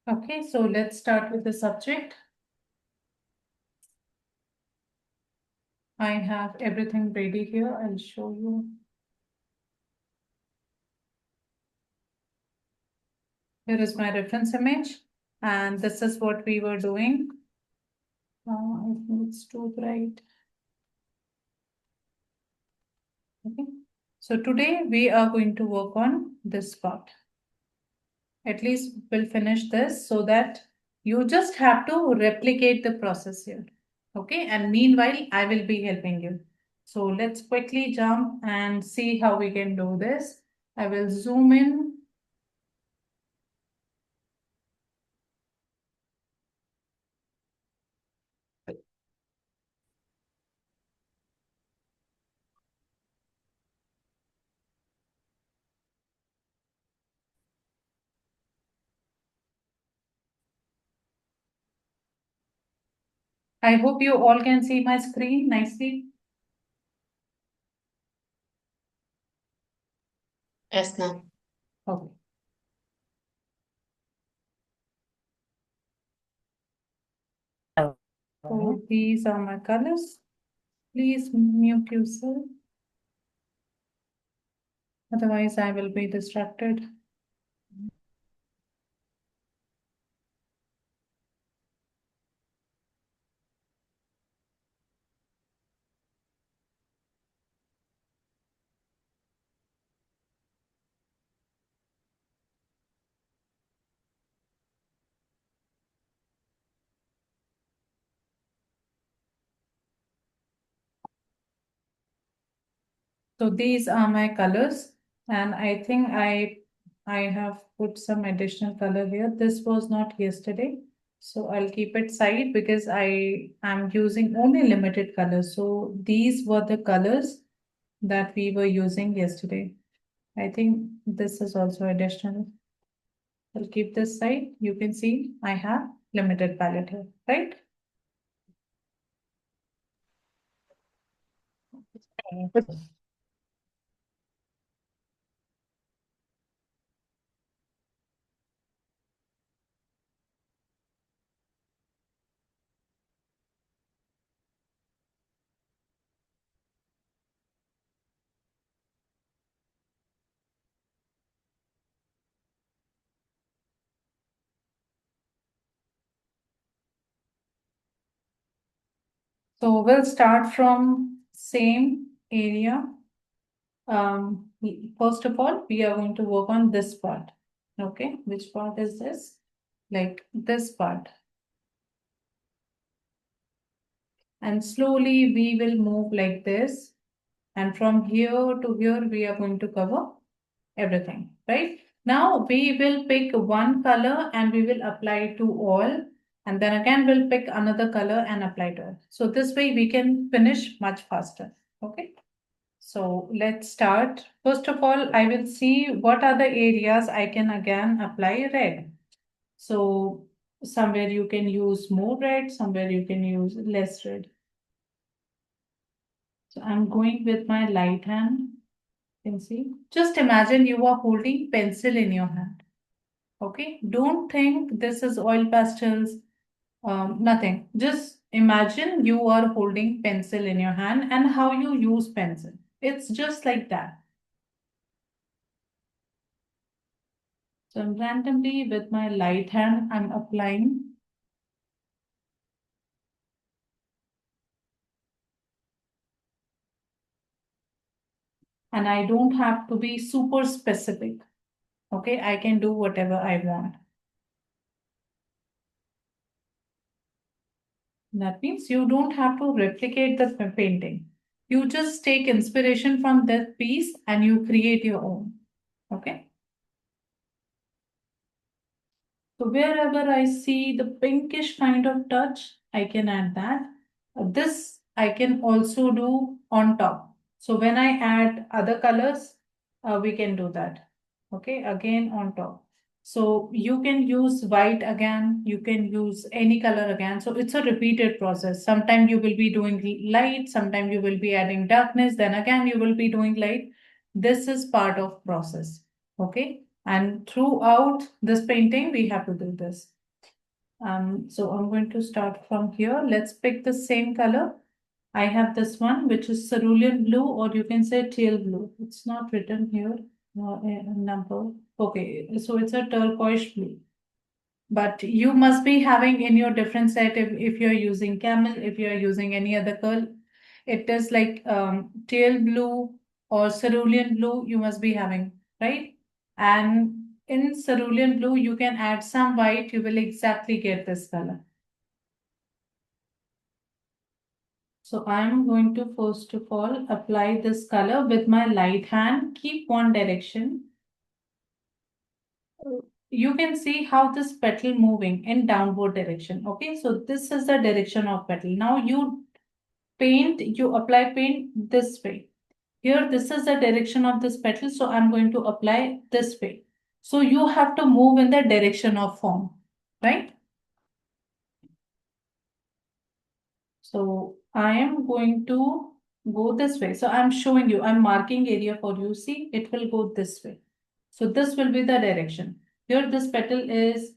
Okay, so let's start with the subject. I have everything ready here. I'll show you. Here is my reference image, and this is what we were doing. I think it's too bright. Okay. So today we are going to work on this part. At least we'll finish this so that you just have to replicate the process here. Okay. And meanwhile, I will be helping you. So let's quickly jump and see how we can do this. I will zoom in. I hope you all can see my screen nicely. Yes, ma'am. Okay. So these are my colors. Please mute yourself. Otherwise, I will be distracted. So these are my colors, and I think I have put some additional color here. This was not yesterday, so I'll keep it side because I am using only limited colors. So these were the colors that we were using yesterday. I think this is also additional. I'll keep this side. You can see I have limited palette here, right? So we'll start from same area. First of all, we are going to work on this part. Okay, which part is this? Like this part. And slowly we will move like this. And from here to here, we are going to cover everything, right? Now we will pick one color and we will apply to all. And then again, we'll pick another color and apply to it. So this way we can finish much faster. Okay. So let's start. First of all, I will see what are the areas I can again apply red. So somewhere you can use more red, somewhere you can use less red. So I'm going with my light hand. You can see. Just imagine you are holding pencil in your hand. Okay. Don't think this is oil pastels. Nothing. Just imagine you are holding pencil in your hand and how you use pencil. It's just like that. So I'm randomly with my light hand, I'm applying. And I don't have to be super specific. Okay, I can do whatever I want. That means you don't have to replicate the painting. You just take inspiration from that piece and you create your own. Okay. So wherever I see the pinkish kind of touch, I can add that. This I can also do on top. So when I add other colors, we can do that. Okay, again on top. So you can use white again, you can use any color again. So it's a repeated process. Sometimes you will be doing light, sometimes you will be adding darkness, then again you will be doing light. This is part of process. Okay. And throughout this painting, we have to do this. So I'm going to start from here. Let's pick the same color. I have this one, which is cerulean blue, or you can say teal blue. It's not written here, a number. Okay, so it's a turquoise blue. But you must be having in your different set if you're using camel, if you're using any other color. It is like teal blue or cerulean blue, you must be having, right? And in cerulean blue, you can add some white, you will exactly get this color. So I'm going to first of all apply this color with my light hand. Keep one direction. You can see how this petal moving in downward direction. Okay, so this is the direction of petal. Now you apply paint this way. Here, this is the direction of this petal, so I'm going to apply this way. So you have to move in the direction of form, right? So I am going to go this way. So I'm showing you, I'm marking area for you. See, it will go this way. So this will be the direction. Here, this petal is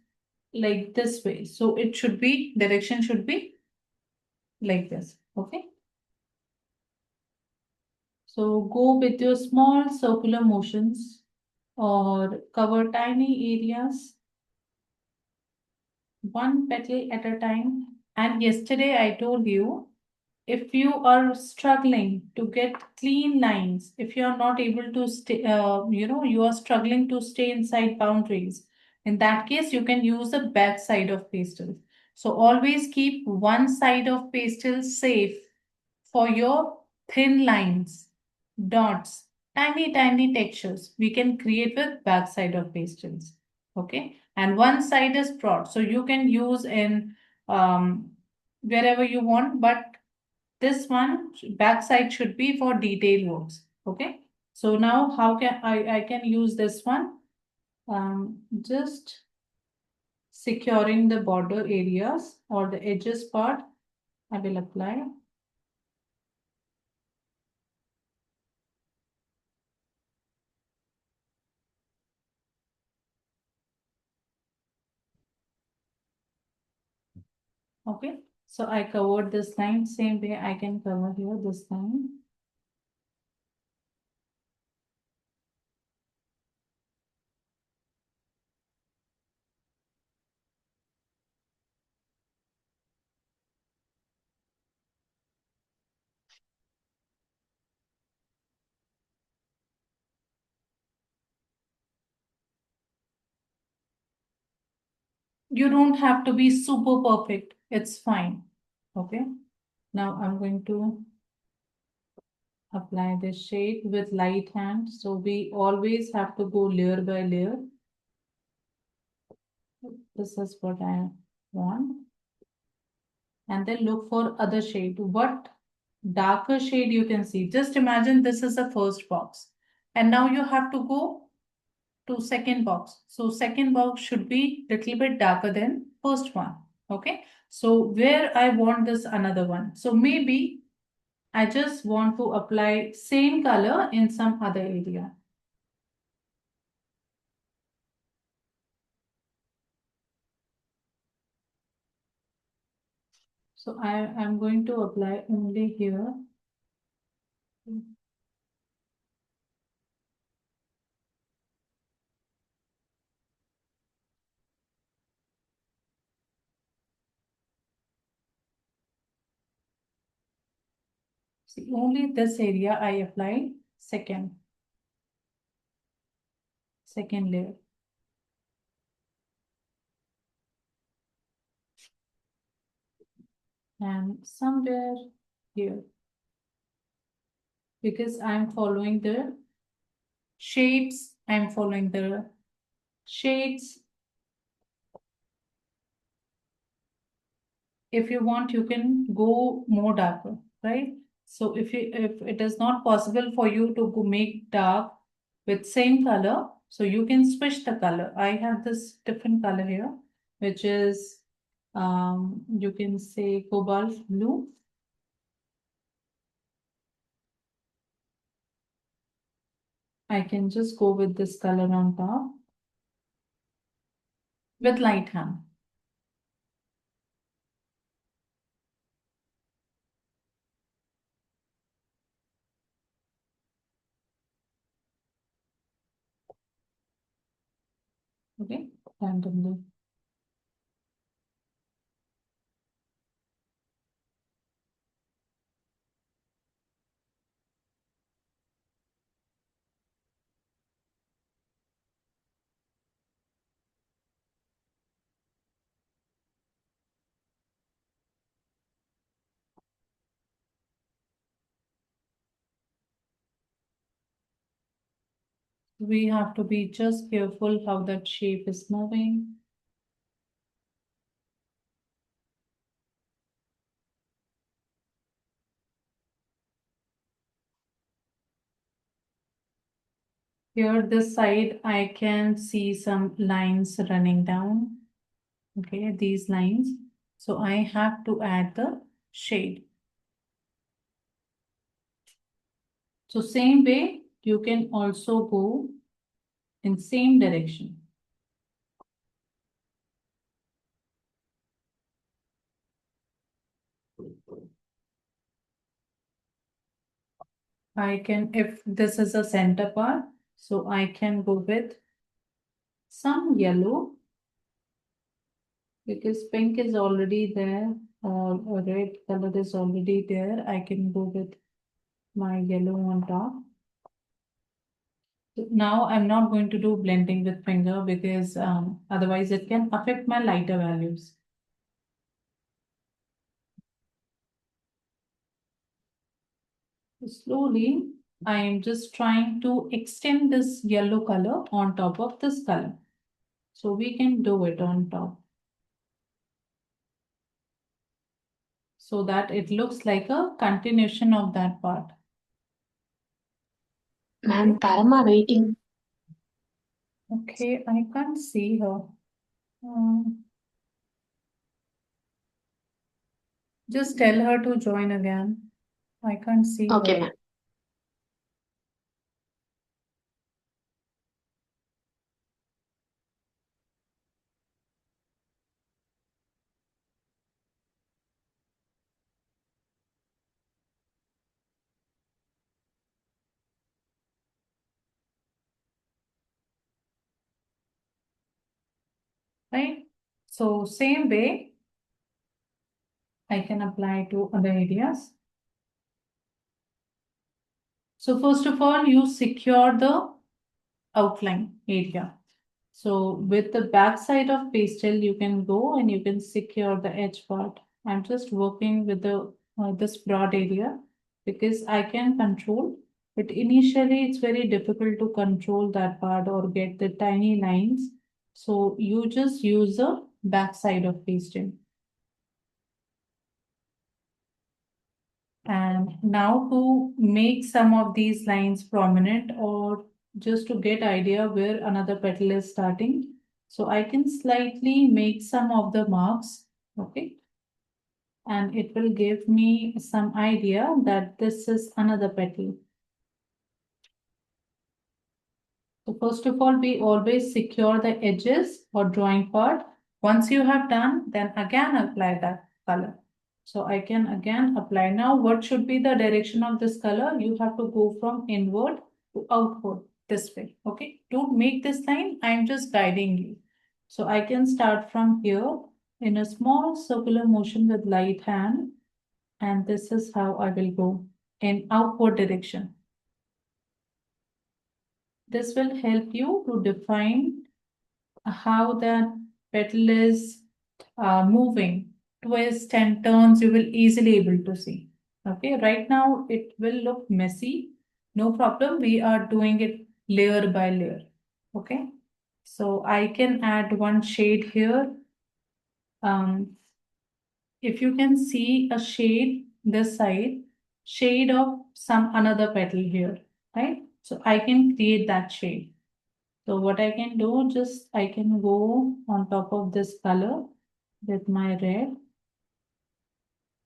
like this way. So it should be, direction should be like this. Okay. So go with your small circular motions or cover tiny areas, one petal at a time. And yesterday I told you, if you are struggling to get clean lines, if you are not able to stay, you are struggling to stay inside boundaries, in that case, you can use the back side of pastel. So always keep one side of pastel safe for your thin lines, dots, tiny, tiny textures we can create with backside of pastels. Okay. And one side is broad. So you can use in wherever you want, but this one backside should be for detail works. Okay. So now how can I can use this one? Just securing the border areas or the edges part, I will apply. Okay, so I covered this line, same way I can cover here this line. You don't have to be super perfect, it's fine. Okay, now I'm going to apply this shade with light hand. So we always have to go layer by layer. This is what I want. And then look for other shade. What darker shade you can see. Just imagine this is the first box. And now you have to go to second box. So second box should be little bit darker than first one. Okay. So where I want this another one. So maybe I just want to apply same color in some other area. So I'm going to apply only here. See, only this area I apply second layer. And somewhere here, because I'm following the shapes, I'm following the shades. If you want, you can go more darker, right? So if it is not possible for you to go make dark with same color, so you can switch the color. I have this different color here, which is you can say cobalt blue. I can just go with this color on top with light hand. Okay, randomly. We have to be just careful how that shape is moving. Here, this side, I can see some lines running down. Okay, these lines. So I have to add the shade. So same way, you can also go in same direction. I can, if this is a center part, so I can go with some yellow because pink is already there or red color is already there. I can go with my yellow on top. So now I'm not going to do blending with finger because otherwise it can affect my lighter values. So slowly, I am just trying to extend this yellow color on top of this color. So we can do it on top so that it looks like a continuation of that part. Ma'am, Parama waiting. Okay, I can't see her. Just tell her to join again. I can't see her. Okay, ma'am. Right? So same way, I can apply to other areas. So first of all, you secure the outline area. So with the back side of pastel, you can go and you can secure the edge part. I'm just working with the this broad area because I can control. But initially, it's very difficult to control that part or get the tiny lines. So you just use the back side of pastel. And now to make some of these lines prominent or just to get idea where another petal is starting. So I can slightly make some of the marks, okay? And it will give me some idea that this is another petal. So first of all, we always secure the edges or drawing part. Once you have done, then again apply that color. So I can again apply. Now what should be the direction of this color? You have to go from inward to outward this way. Okay. To make this line, I'm just guiding you. So I can start from here in a small circular motion with light hand. And this is how I will go in outward direction. This will help you to define how that petal is moving, twists and turns, you will easily able to see. Okay, right now it will look messy. No problem. We are doing it layer by layer. Okay, so I can add one shade here. If you can see a shade this side, shade of some another petal here, right? So I can create that shade. So what I can do, just I can go on top of this color with my red,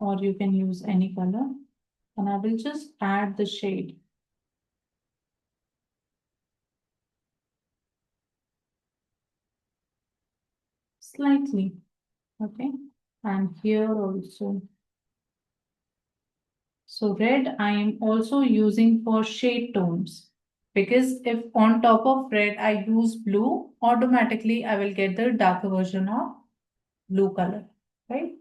or you can use any color, and I will just add the shade slightly, okay? And here also. So red I am also using for shade tones. Because if on top of red I use blue, automatically I will get the darker version of blue color, right?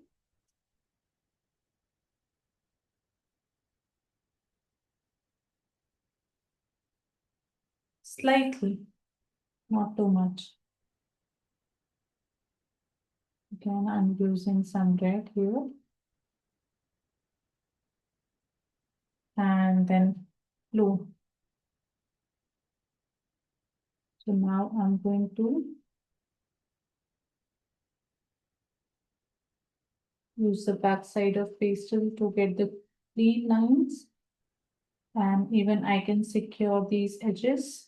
Slightly, not too much. Again, I'm using some red here and then blue. So now I'm going to use the back side of pastel to get the clean lines, and even I can secure these edges.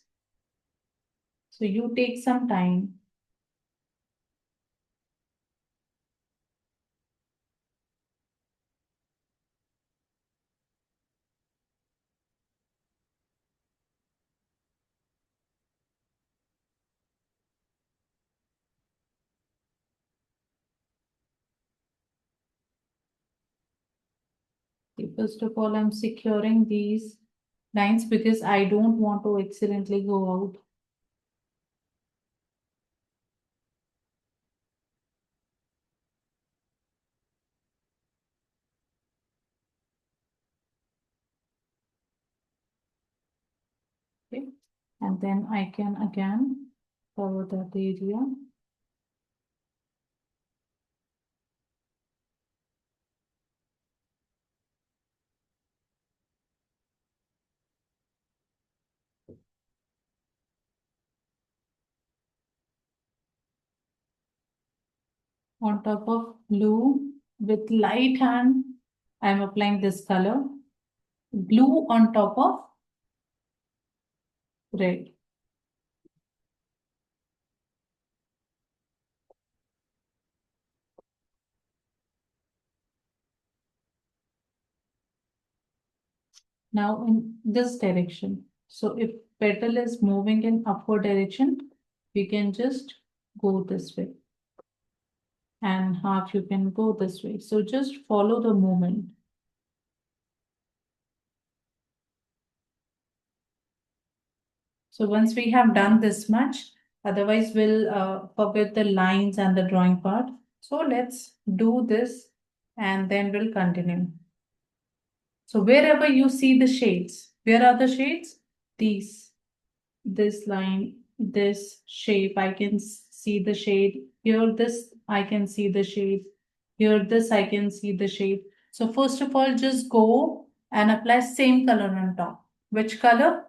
So you take some time. Okay, first of all, I'm securing these lines because I don't want to accidentally go out. Okay, and then I can again cover that area. On top of blue with light hand, I'm applying this color. Blue on top of red. Now in this direction. So if petal is moving in upward direction, we can just go this way. And half you can go this way. So just follow the movement. So once we have done this much, otherwise we'll forget the lines and the drawing part. So let's do this and then we'll continue. So wherever you see the shades, where are the shades? These, this line, this shape, I can see the shade. Here, this, I can see the shade. Here, this, I can see the shade. So first of all, just go and apply same color on top. Which color?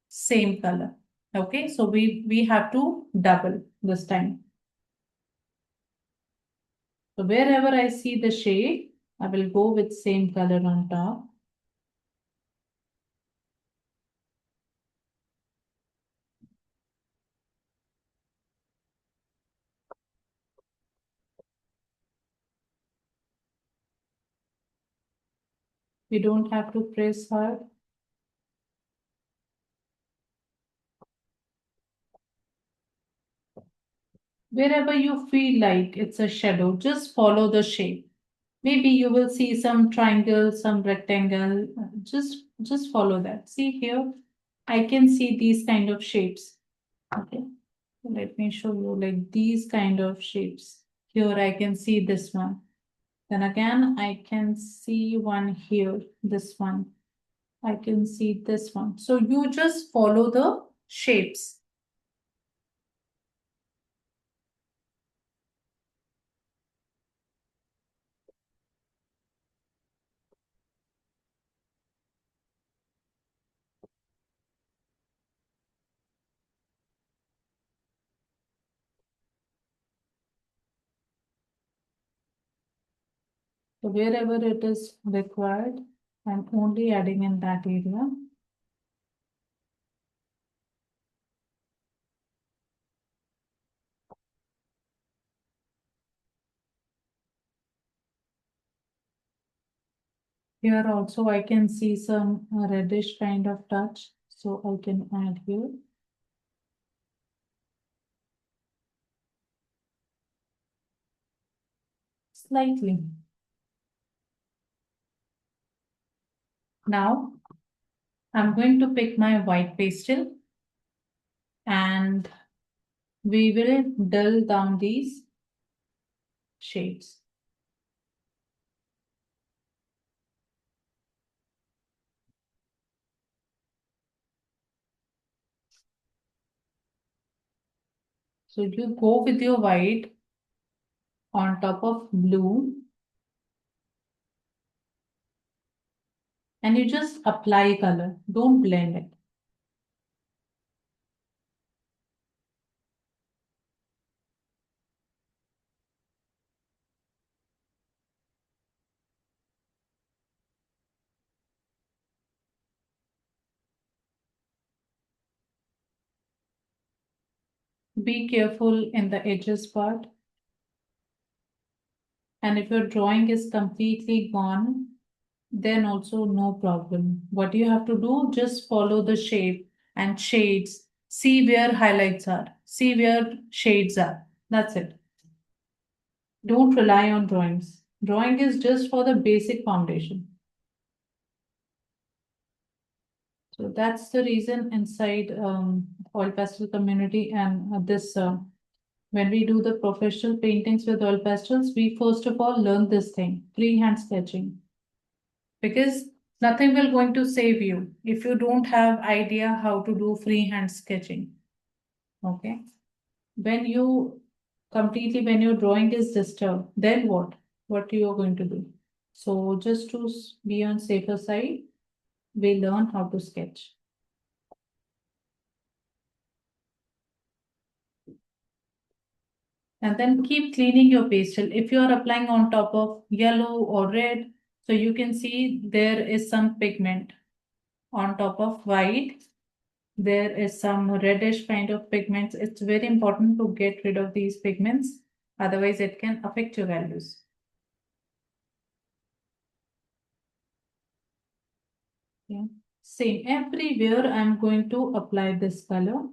Same color. Okay, so we have to double this time. So wherever I see the shade, I will go with same color on top. We don't have to press hard. Wherever you feel like it's a shadow, just follow the shape. Maybe you will see some triangle, some rectangle. Just follow that. See here, I can see these kind of shapes. Okay, let me show you like these kind of shapes. Here I can see this one. Then again, I can see one here, this one. I can see this one. So you just follow the shapes. So wherever it is required, I'm only adding in that area. Here also I can see some reddish kind of touch, so I can add here. Slightly. Now I'm going to pick my white pastel and we will dull down these shades. So you go with your white on top of blue and you just apply color. Don't blend it. Be careful in the edges part. And if your drawing is completely gone, then also no problem. What you have to do, just follow the shape and shades. See where highlights are. See where shades are. That's it. Don't rely on drawings. Drawing is just for the basic foundation. So that's the reason inside oil pastel community and this when we do the professional paintings with oil pastels, we first of all learn this thing, freehand sketching, because nothing will going to save you if you don't have idea how to do freehand sketching. Okay, when you completely when your drawing is disturbed, then what you are going to do? So just to be on safer side, we learn how to sketch. And then keep cleaning your pastel. If you are applying on top of yellow or red, so you can see there is some pigment on top of white. There is some reddish kind of pigments. It's very important to get rid of these pigments. Otherwise, it can affect your values. Yeah. Same. Everywhere I'm going to apply this color.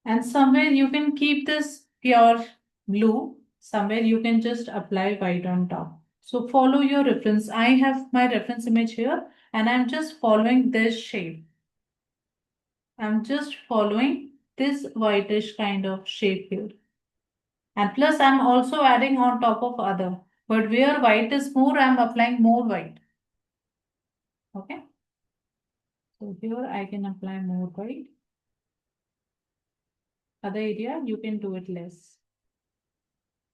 And somewhere you can keep this pure blue. Somewhere you can just apply white on top. So follow your reference. I have my reference image here and I'm just following this shape. I'm just following this whitish kind of shape here. And plus I'm also adding on top of other. But where white is more, I'm applying more white. Okay. So here I can apply more white. Other area you can do it less.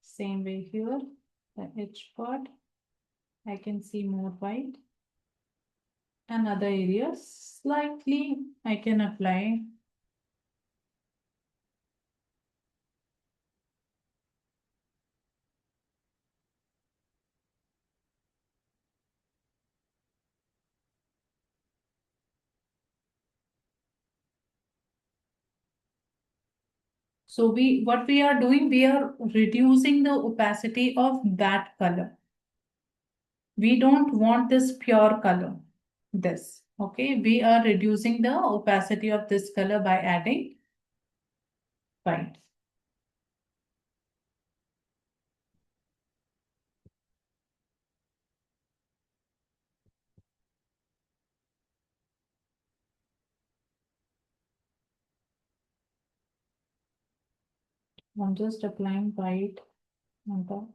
Same way here, the edge part, I can see more white. And other areas, slightly I can apply. So what we are doing, we are reducing the opacity of that color. We don't want this pure color, this. Okay, we are reducing the opacity of this color by adding white. I'm just applying white on top.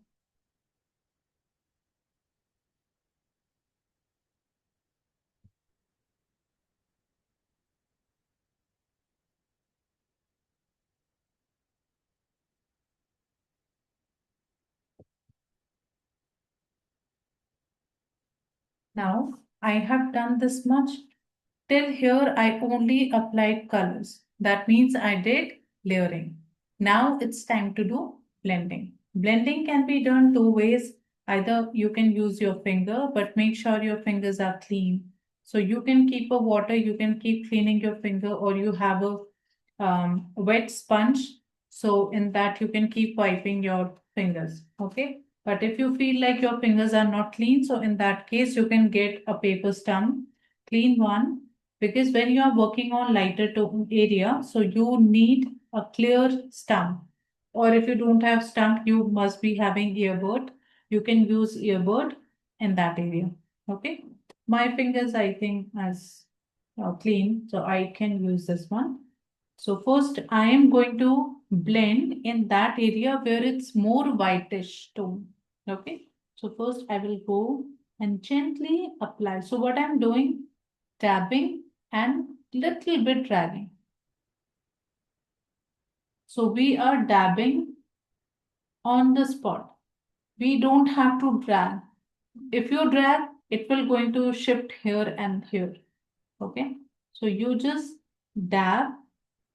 Now I have done this much. Till here, I only applied colors. That means I did layering. Now it's time to do blending. Blending can be done two ways. Either you can use your finger, but make sure your fingers are clean. So you can keep a water, you can keep cleaning your finger, or you have a wet sponge. So in that you can keep wiping your fingers. Okay. But if you feel like your fingers are not clean, so in that case, you can get a paper stump, clean one, because when you are working on lighter tone area, so you need a clear stump. Or if you don't have stump, you must be having earbud. You can use earbud in that area. Okay. My fingers, I think, as clean, so I can use this one. So first I am going to blend in that area where it's more whitish tone. Okay. So first I will go and gently apply. So what I'm doing, tapping and little bit dragging. So we are dabbing on the spot. We don't have to drag. If you drag, it will going to shift here and here. Okay. So you just dab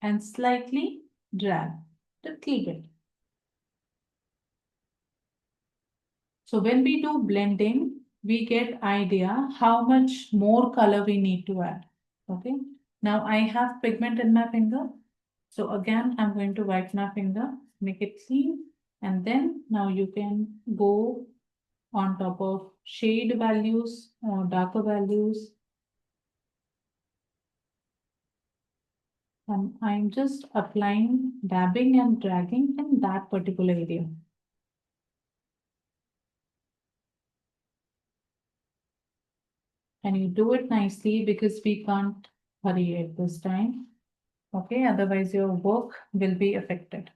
and slightly drag little bit. So when we do blending, we get idea how much more color we need to add. Okay. Now I have pigment in my finger. So again, I'm going to wipe my finger, make it clean. And then now you can go on top of shade values or darker values. And I'm just applying, dabbing and dragging in that particular area. And you do it nicely because we can't hurry it this time. Okay, otherwise your work will be affected.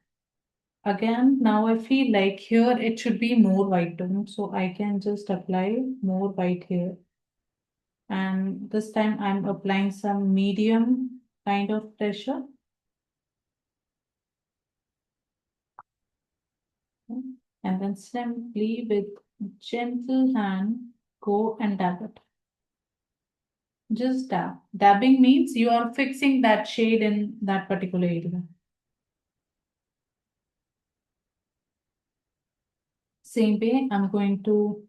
Again, now I feel like here it should be more white tone, so I can just apply more white here. And this time I'm applying some medium kind of pressure. And then simply with gentle hand, go and dab it. Just dab. Dabbing means you are fixing that shade in that particular area. Same way, I'm going to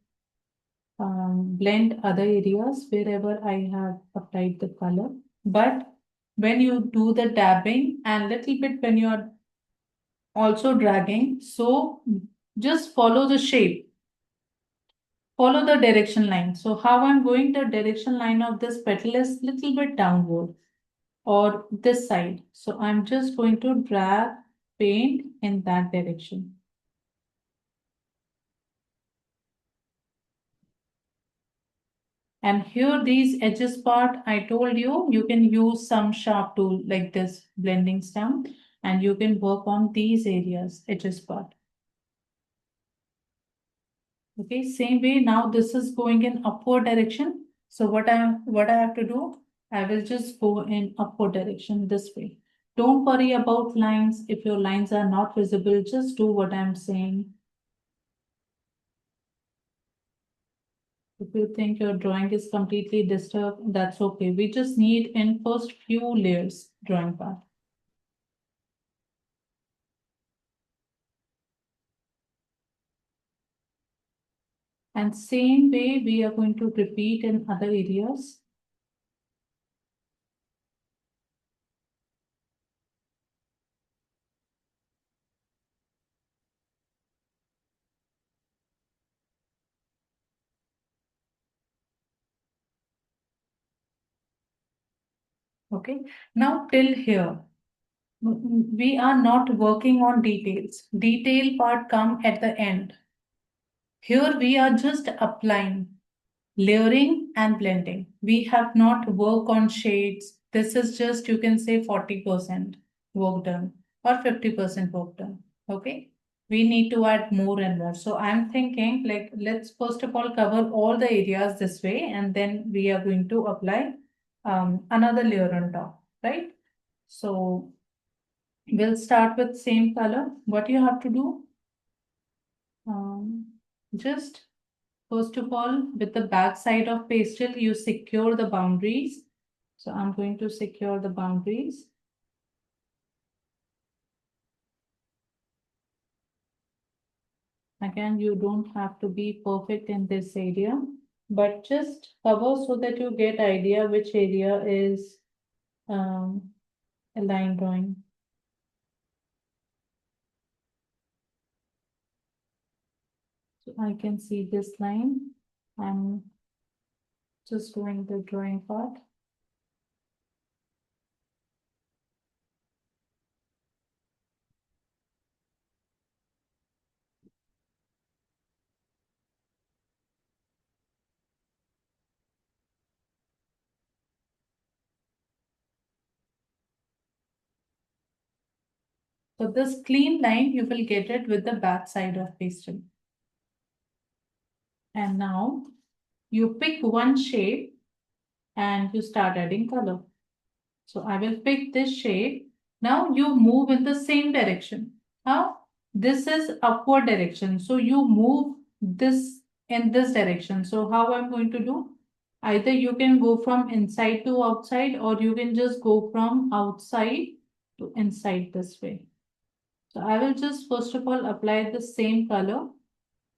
blend other areas wherever I have applied the color. But when you do the dabbing and little bit when you are also dragging, so just follow the shape, follow the direction line. So how I'm going, the direction line of this petal is little bit downward or this side. So I'm just going to drag paint in that direction. And here these edges part, I told you, you can use some sharp tool like this blending stamp and you can work on these areas, edges part. Okay, same way now this is going in upward direction. So what I have to do, I will just go in upward direction this way. Don't worry about lines. If your lines are not visible, just do what I'm saying. If you think your drawing is completely disturbed, that's okay. We just need in first few layers drawing part. And same way we are going to repeat in other areas. Okay. Now till here, we are not working on details. Detail part come at the end. Here we are just applying, layering and blending. We have not work on shades. This is just, you can say 40% work done or 50% work done. Okay. We need to add more and more. So I'm thinking like, let's first of all cover all the areas this way and then we are going to apply another layer on top, right? So we'll start with same color. What you have to do, um, just first of all, with the back side of pastel, you secure the boundaries. So I'm going to secure the boundaries. Again, you don't have to be perfect in this area, but just cover so that you get idea which area is um, a line drawing. So I can see this line. I'm just doing the drawing part. So this clean line, you will get it with the back side of pastel. And now you pick one shape and you start adding color. So I will pick this shape. Now you move in the same direction. How? This is upward direction. So you move this in this direction. So how I'm going to do? Either you can go from inside to outside, or you can just go from outside to inside this way. So I will just first of all apply the same color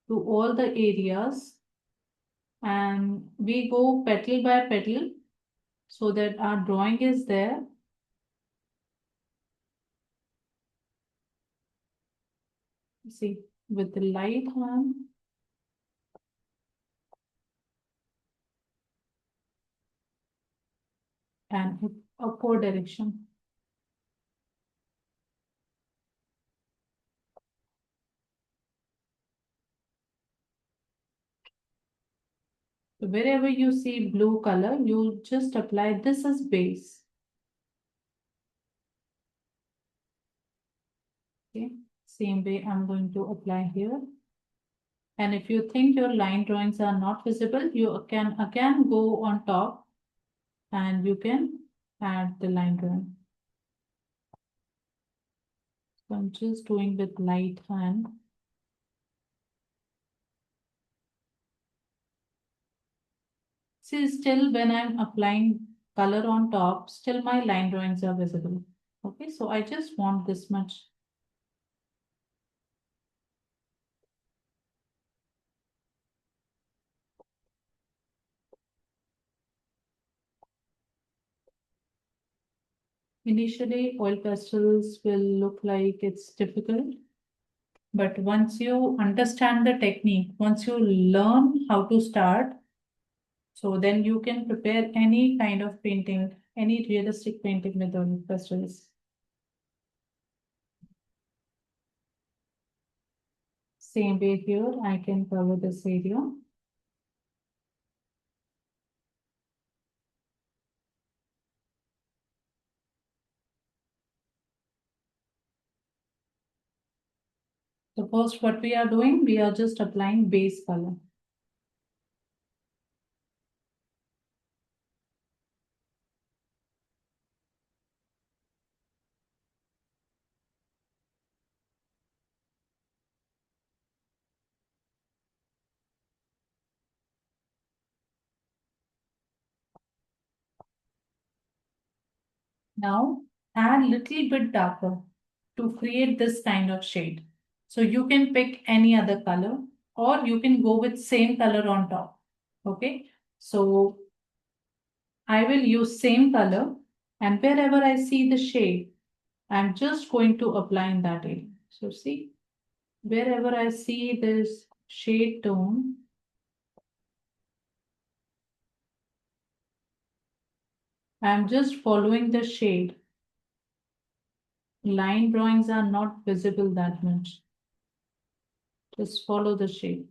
to all the areas, and we go petal by petal so that our drawing is there. See, with the light hand and upward direction. So wherever you see blue color, you just apply this as base. Okay, same way I'm going to apply here. And if you think your line drawings are not visible, you can again go on top and you can add the line drawing. So I'm just doing with light hand. See, still when I'm applying color on top, still my line drawings are visible. Okay, so I just want this much. Initially, oil pastels will look like it's difficult, but once you understand the technique, once you learn how to start, so then you can prepare any kind of painting, any realistic painting with oil pastels. Same way here, I can cover this area. So first what we are doing, we are just applying base color. Now add little bit darker to create this kind of shade. So you can pick any other color or you can go with same color on top. Okay. So I will use same color, and wherever I see the shade, I'm just going to apply in that area. So see, wherever I see this shade tone, I'm just following the shade. Line drawings are not visible that much. Just follow the shade.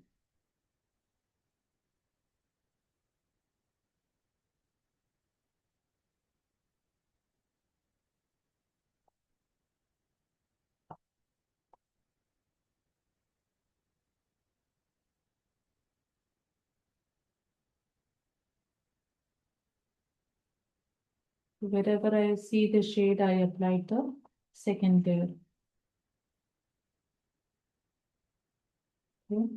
Wherever I see the shade, I apply the second layer. Okay.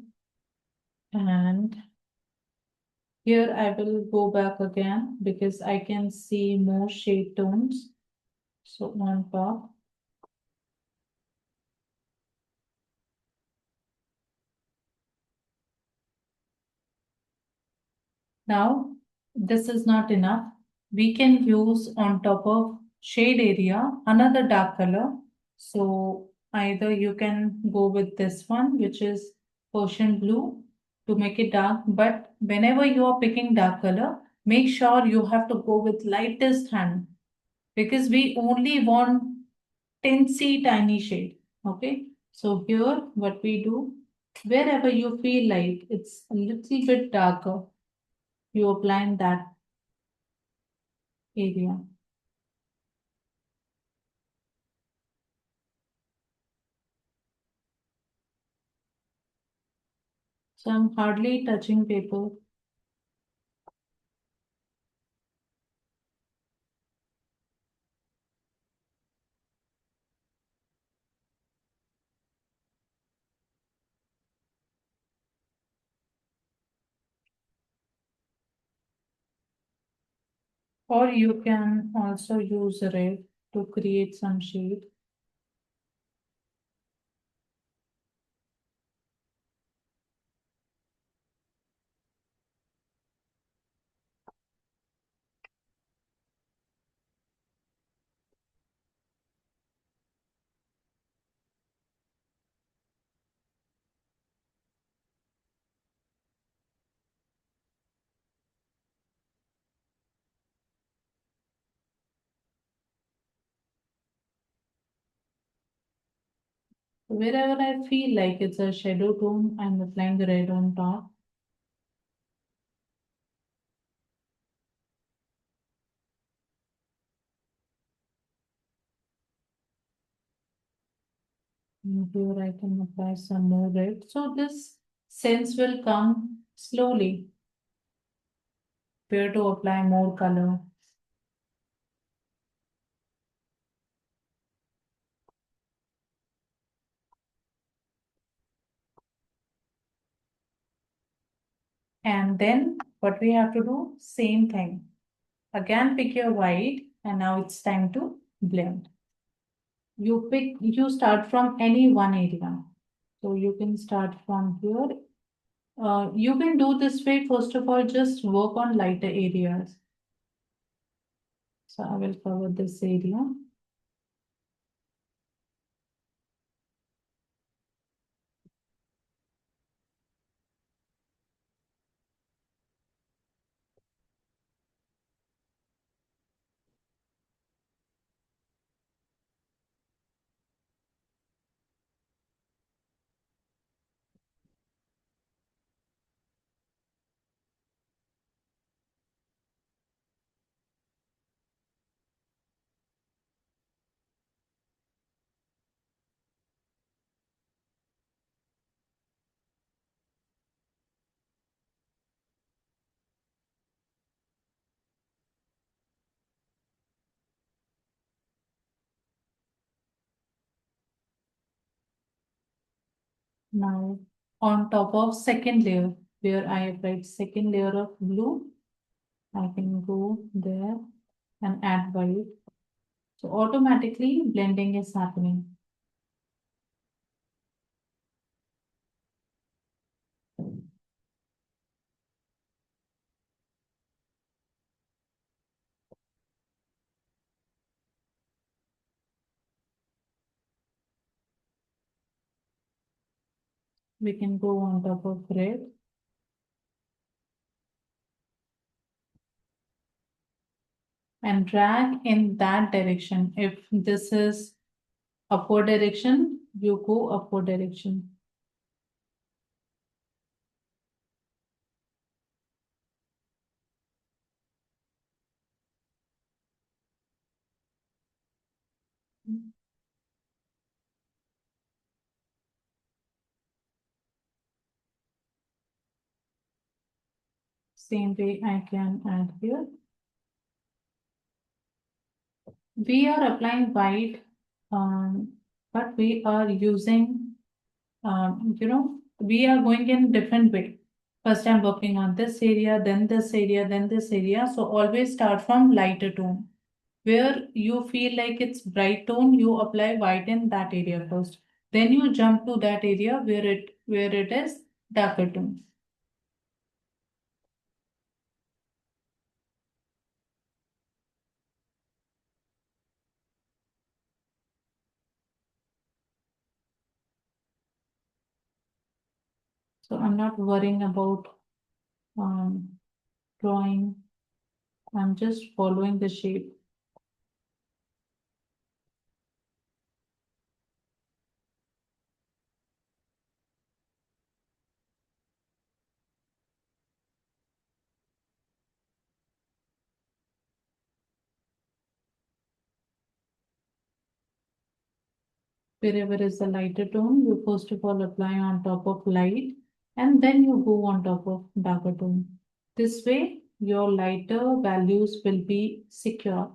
And here I will go back again because I can see more shade tones. So on top. Now, this is not enough. We can use on top of shade area another dark color. So either you can go with this one, which is ocean blue, to make it dark. But whenever you are picking dark color, make sure you have to go with lightest hand because we only want teensy tiny shade. Okay. So here what we do, wherever you feel like it's a little bit darker, you apply in that area. So I'm hardly touching paper. Or you can also use red to create some shade. Wherever I feel like it's a shadow tone, I'm applying the red on top. And here I can apply some more red. So this sense will come slowly. Where to apply more color. And then what we have to do, same thing. Again, pick your white and now it's time to blend. You start from any one area. So you can start from here. You can do this way. First of all, just work on lighter areas. So I will cover this area. Now on top of second layer, where I applied second layer of blue, I can go there and add white. So automatically blending is happening. We can go on top of red and drag in that direction. If this is upward direction, you go upward direction. Same way I can add here. We are applying white, but we are using, we are going in different way. First I'm working on this area, then this area, then this area. So always start from lighter tone. Where you feel like it's bright tone, you apply white in that area first. Then you jump to that area where it is darker tone. So I'm not worrying about um, drawing. I'm just following the shape. Wherever is the lighter tone, you first of all apply on top of light and then you go on top of darker tone. This way, your lighter values will be secure.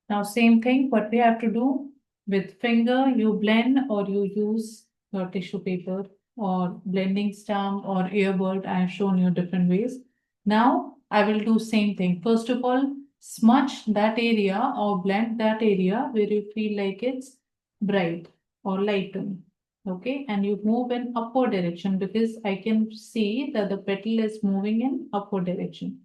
Now, same thing, what we have to do with finger, you blend or you use your tissue paper or blending stump or earbud. I have shown you different ways. Now, I will do same thing. First of all, smudge that area or blend that area where you feel like it's bright or light tone. Okay, and you move in upward direction because I can see that the petal is moving in upward direction.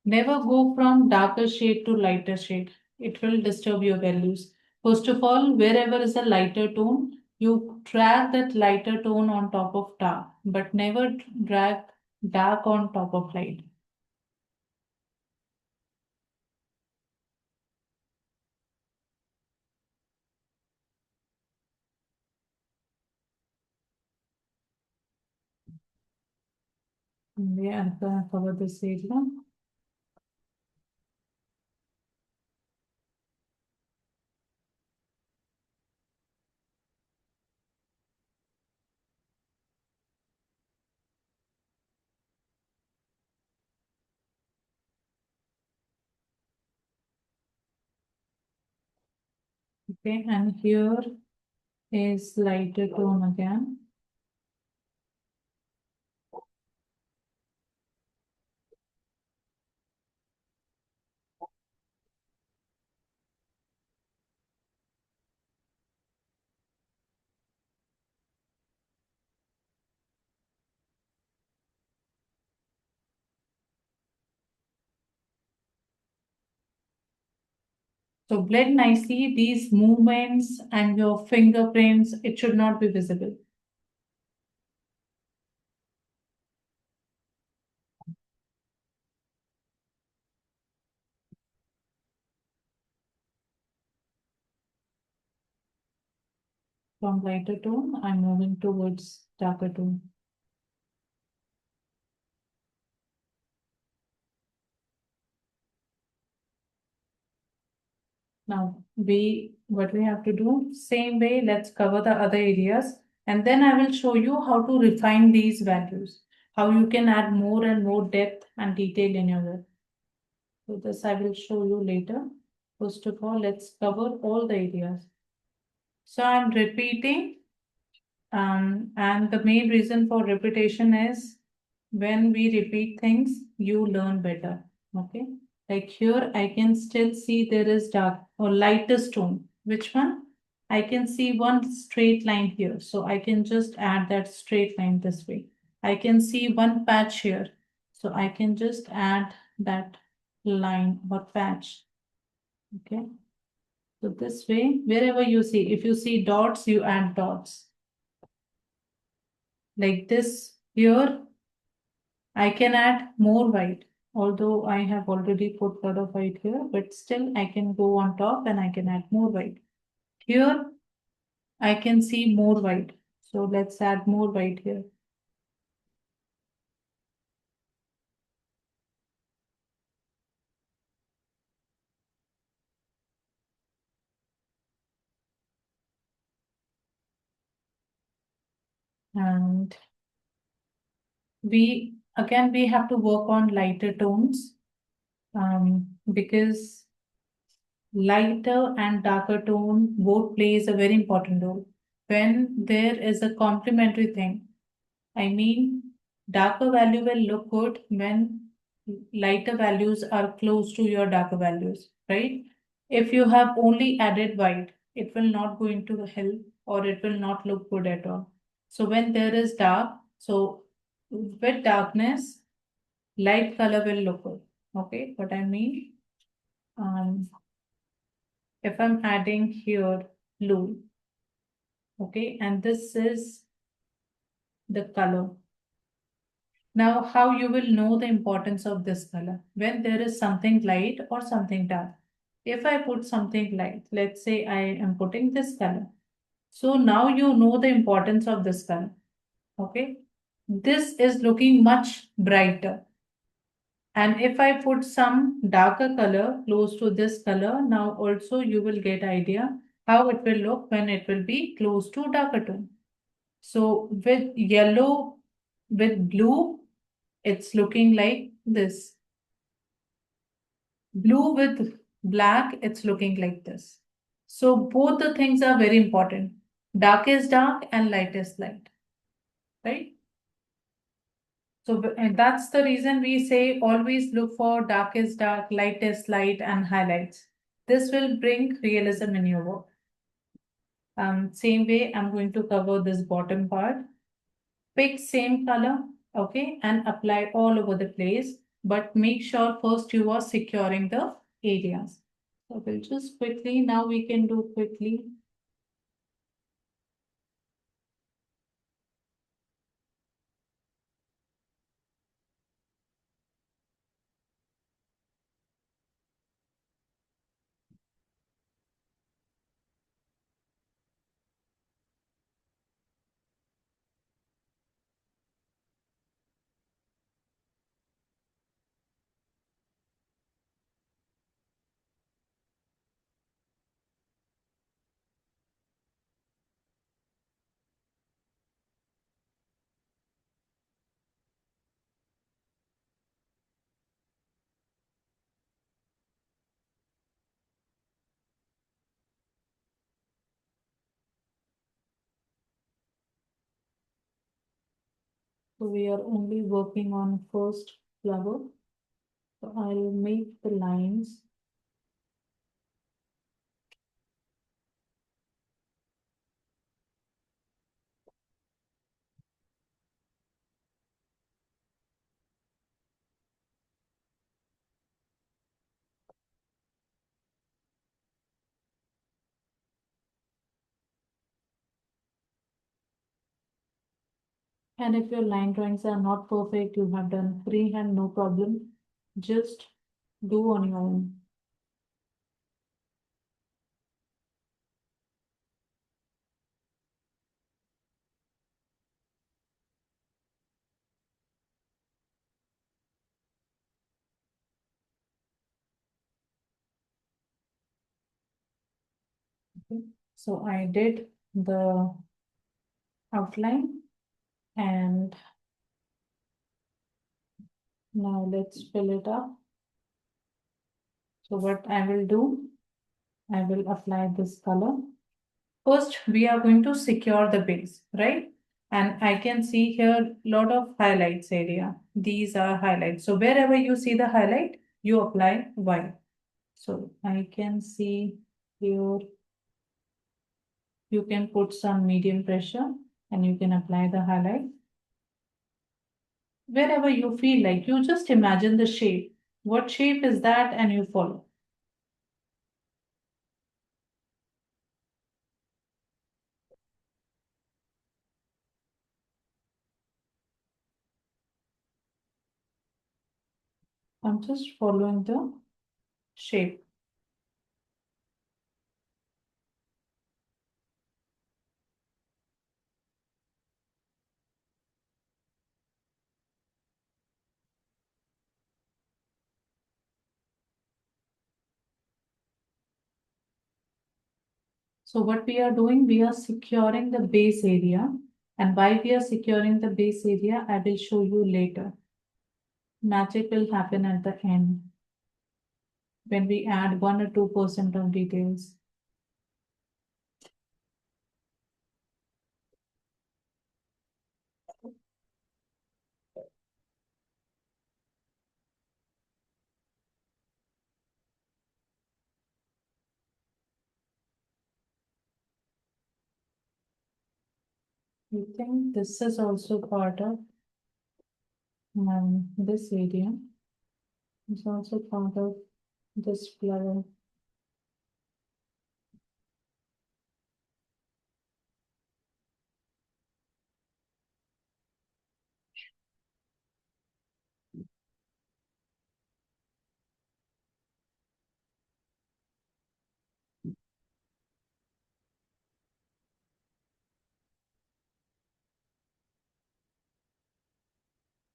Never go from darker shade to lighter shade. It will disturb your values. First of all, wherever is a lighter tone, you drag that lighter tone on top of dark, but never drag dark on top of light. We are going to cover this area. Okay, and here is lighter tone again. So blend nicely these movements and your fingerprints. It should not be visible. From lighter tone, I'm moving towards darker tone. Now what we have to do, same way, let's cover the other areas and then I will show you how to refine these values, how you can add more and more depth and detail in your work. So this I will show you later. First of all, let's cover all the areas. So I'm repeating and the main reason for repetition is when we repeat things, you learn better. Okay. Like here, I can still see there is dark or lightest tone. Which one? I can see one straight line here. So I can just add that straight line this way. I can see one patch here. So I can just add that line or patch. Okay. So this way, wherever you see, if you see dots, you add dots. Like this here, I can add more white, although I have already put a lot of white here, but still I can go on top and I can add more white. Here, I can see more white. So let's add more white here. And we have to work on lighter tones because lighter and darker tone both plays a very important role. When there is a complementary thing, I mean, darker value will look good when lighter values are close to your darker values, right? If you have only added white, it will not going to help or it will not look good at all. So when there is dark, so with darkness, light color will look good. Okay, what I mean, um, if I'm adding here blue, okay, and this is the color. Now, how you will know the importance of this color? When there is something light or something dark. If I put something light, let's say I am putting this color. So now you know the importance of this color. Okay. This is looking much brighter. And if I put some darker color close to this color, now also you will get idea how it will look when it will be close to darker tone. So with yellow, with blue, it's looking like this. Blue with black, it's looking like this. So both the things are very important. Dark is dark and light is light, right? So and that's the reason we say always look for dark is dark, light is light, and highlights. This will bring realism in your work. Same way, I'm going to cover this bottom part. Pick same color, okay, and apply all over the place. But make sure first you are securing the areas. So we'll just quickly, now we can do quickly. So we are only working on first flower. So I'll make the lines. And if your line drawings are not perfect, you have done freehand, no problem. Just do on your own. Okay. So I did the outline and now let's fill it up. So what I will do, I will apply this color. First, we are going to secure the base, right? And I can see here a lot of highlights area. These are highlights. So wherever you see the highlight, you apply white. So I can see here, you can put some medium pressure and you can apply the highlight. Wherever you feel like, you just imagine the shape. What shape is that and you follow. I'm just following the shape. So what we are doing, we are securing the base area. And why we are securing the base area, I will show you later. Magic will happen at the end when we add 1 or 2% of details. I think this is also part of this area. It's also part of this flower.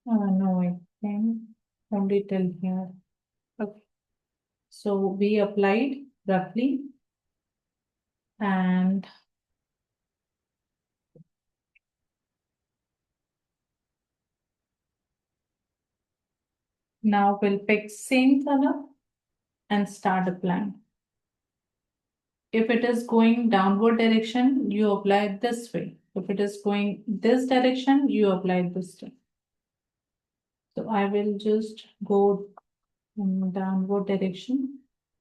No, I think only till here. Okay. So we applied roughly, and now we'll pick same color and start applying. If it is going downward direction, you apply it this way. If it is going this direction, you apply it this way. So I will just go in downward direction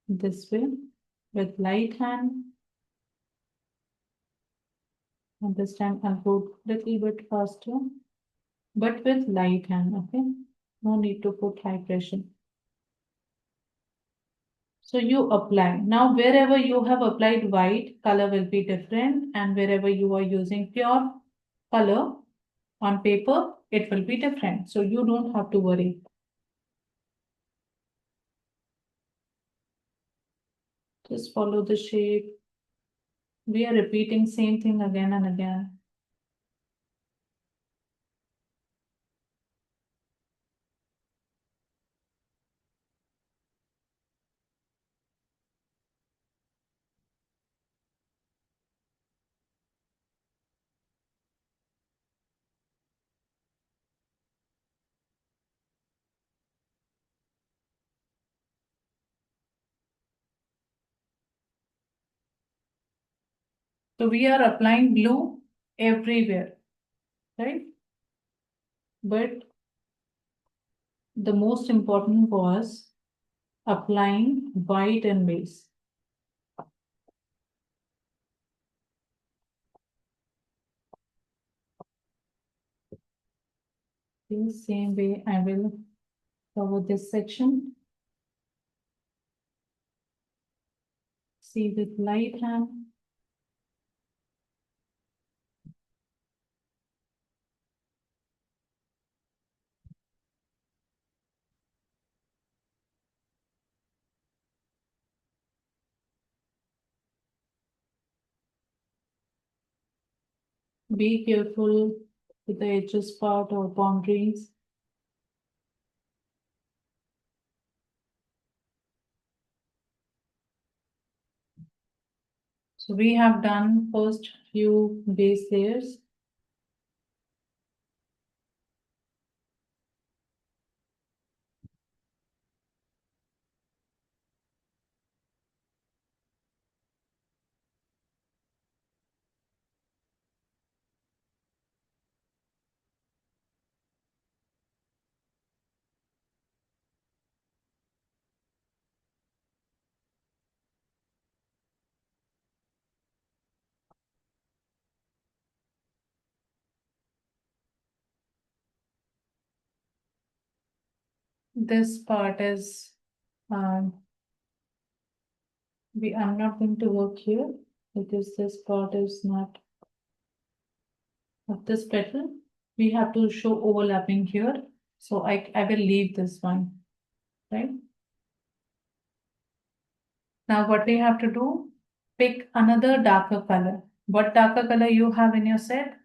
this way with light hand. And this time I'll go little bit faster, but with light hand, okay? No need to put high pressure. So you apply. Now wherever you have applied white, color will be different, and wherever you are using pure color on paper, it will be different. So you don't have to worry. Just follow the shape. We are repeating same thing again and again. So we are applying blue everywhere, right? But the most important was applying white and base. In the same way, I will cover this section. See with light hand. Be careful with the edges part or boundaries. So we have done first few base layers. This part is I'm not going to work here because this part is not of this petal. We have to show overlapping here. So I will leave this one, right? Now what we have to do, pick another darker color. What darker color you have in your set?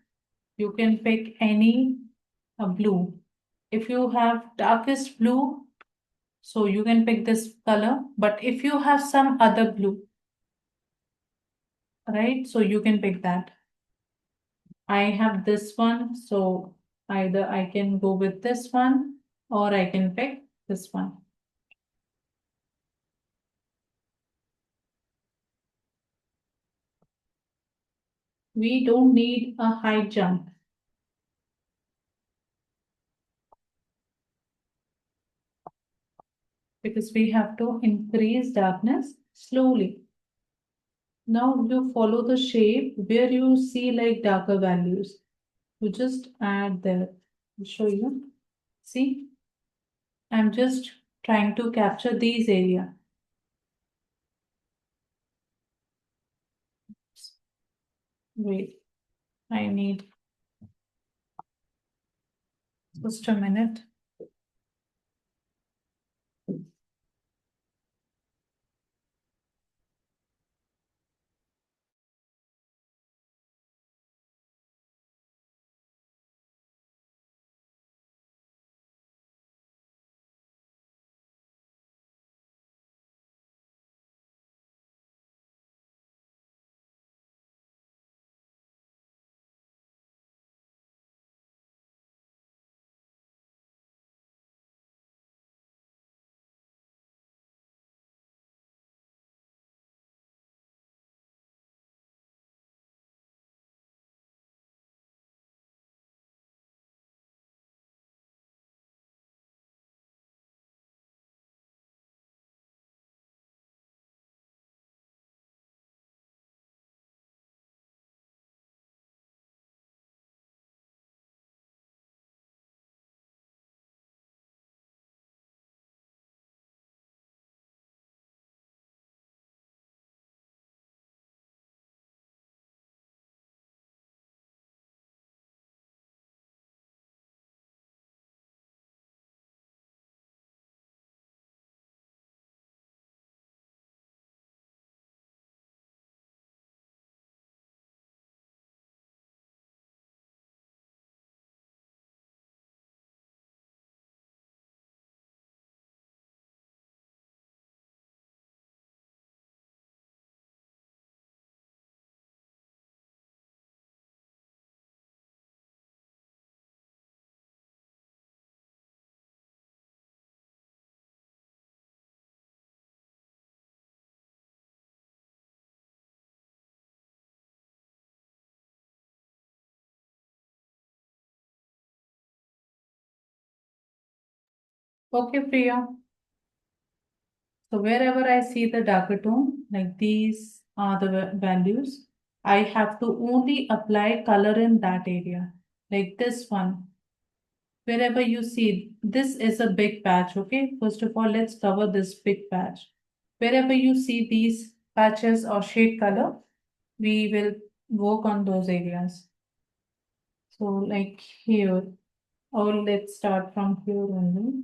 You can pick any blue. If you have darkest blue, so you can pick this color. But if you have some other blue, right? So you can pick that. I have this one, so either I can go with this one or I can pick this one. We don't need a high jump because we have to increase darkness slowly. Now you follow the shape where you see like darker values. You just add there. I'll show you. See, I'm just trying to capture these area. Wait, I need just a minute. Okay, Priya. So wherever I see the darker tone, like these are the values, I have to only apply color in that area. Like this one, wherever you see, this is a big patch, okay? First of all, let's cover this big patch. Wherever you see these patches or shade color, we will work on those areas. So like here, or let's start from here only.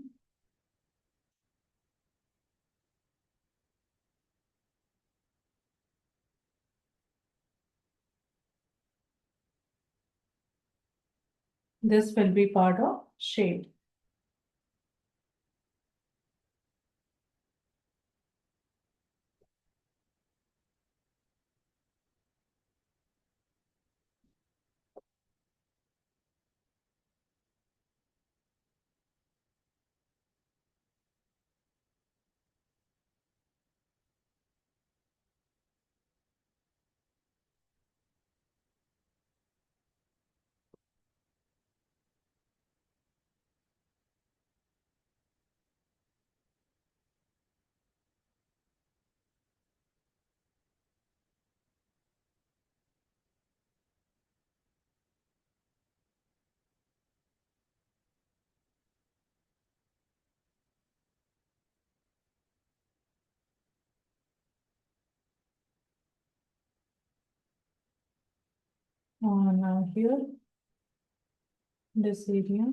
This will be part of shade. Now here, this area,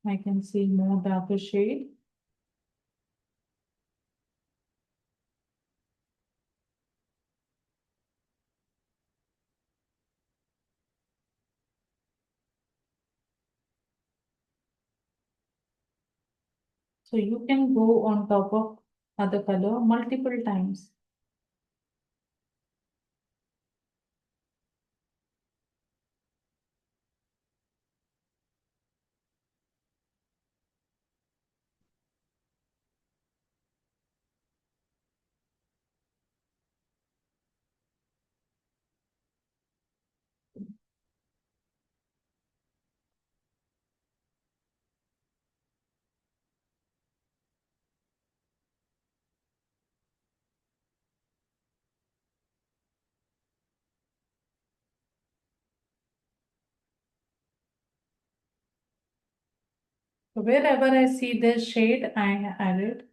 I can see more darker shade. So you can go on top of other color multiple times. So wherever I see this shade, I add it.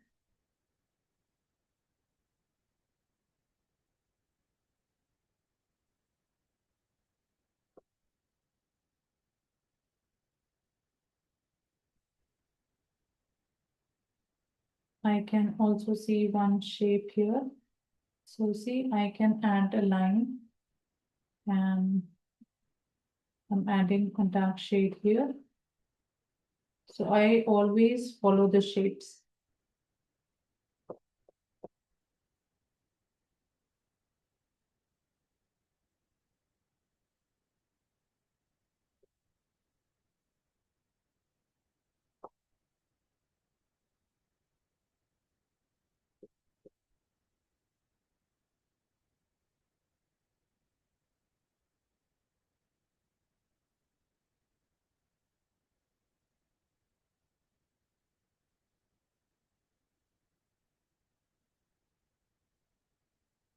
I can also see one shape here. So see, I can add a line and I'm adding a dark shade here. So I always follow the shapes.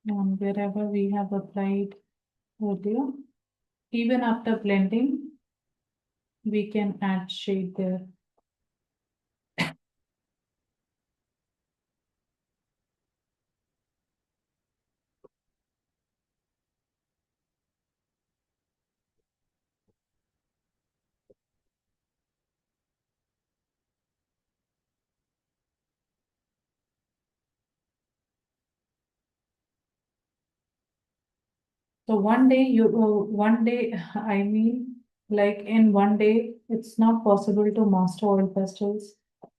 And wherever we have applied earlier, even after blending, we can add shade there. So one day, I mean, like in one day, it's not possible to master oil pastels.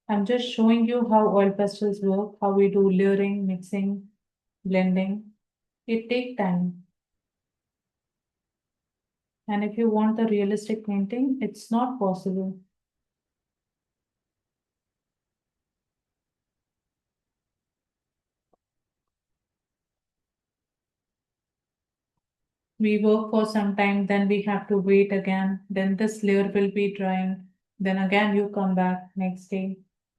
I'm just showing you how oil pastels work, how we do layering, mixing, blending. It takes time. And if you want the realistic painting, it's not possible. We work for some time, then we have to wait again, then this layer will be drying, then again you come back next day.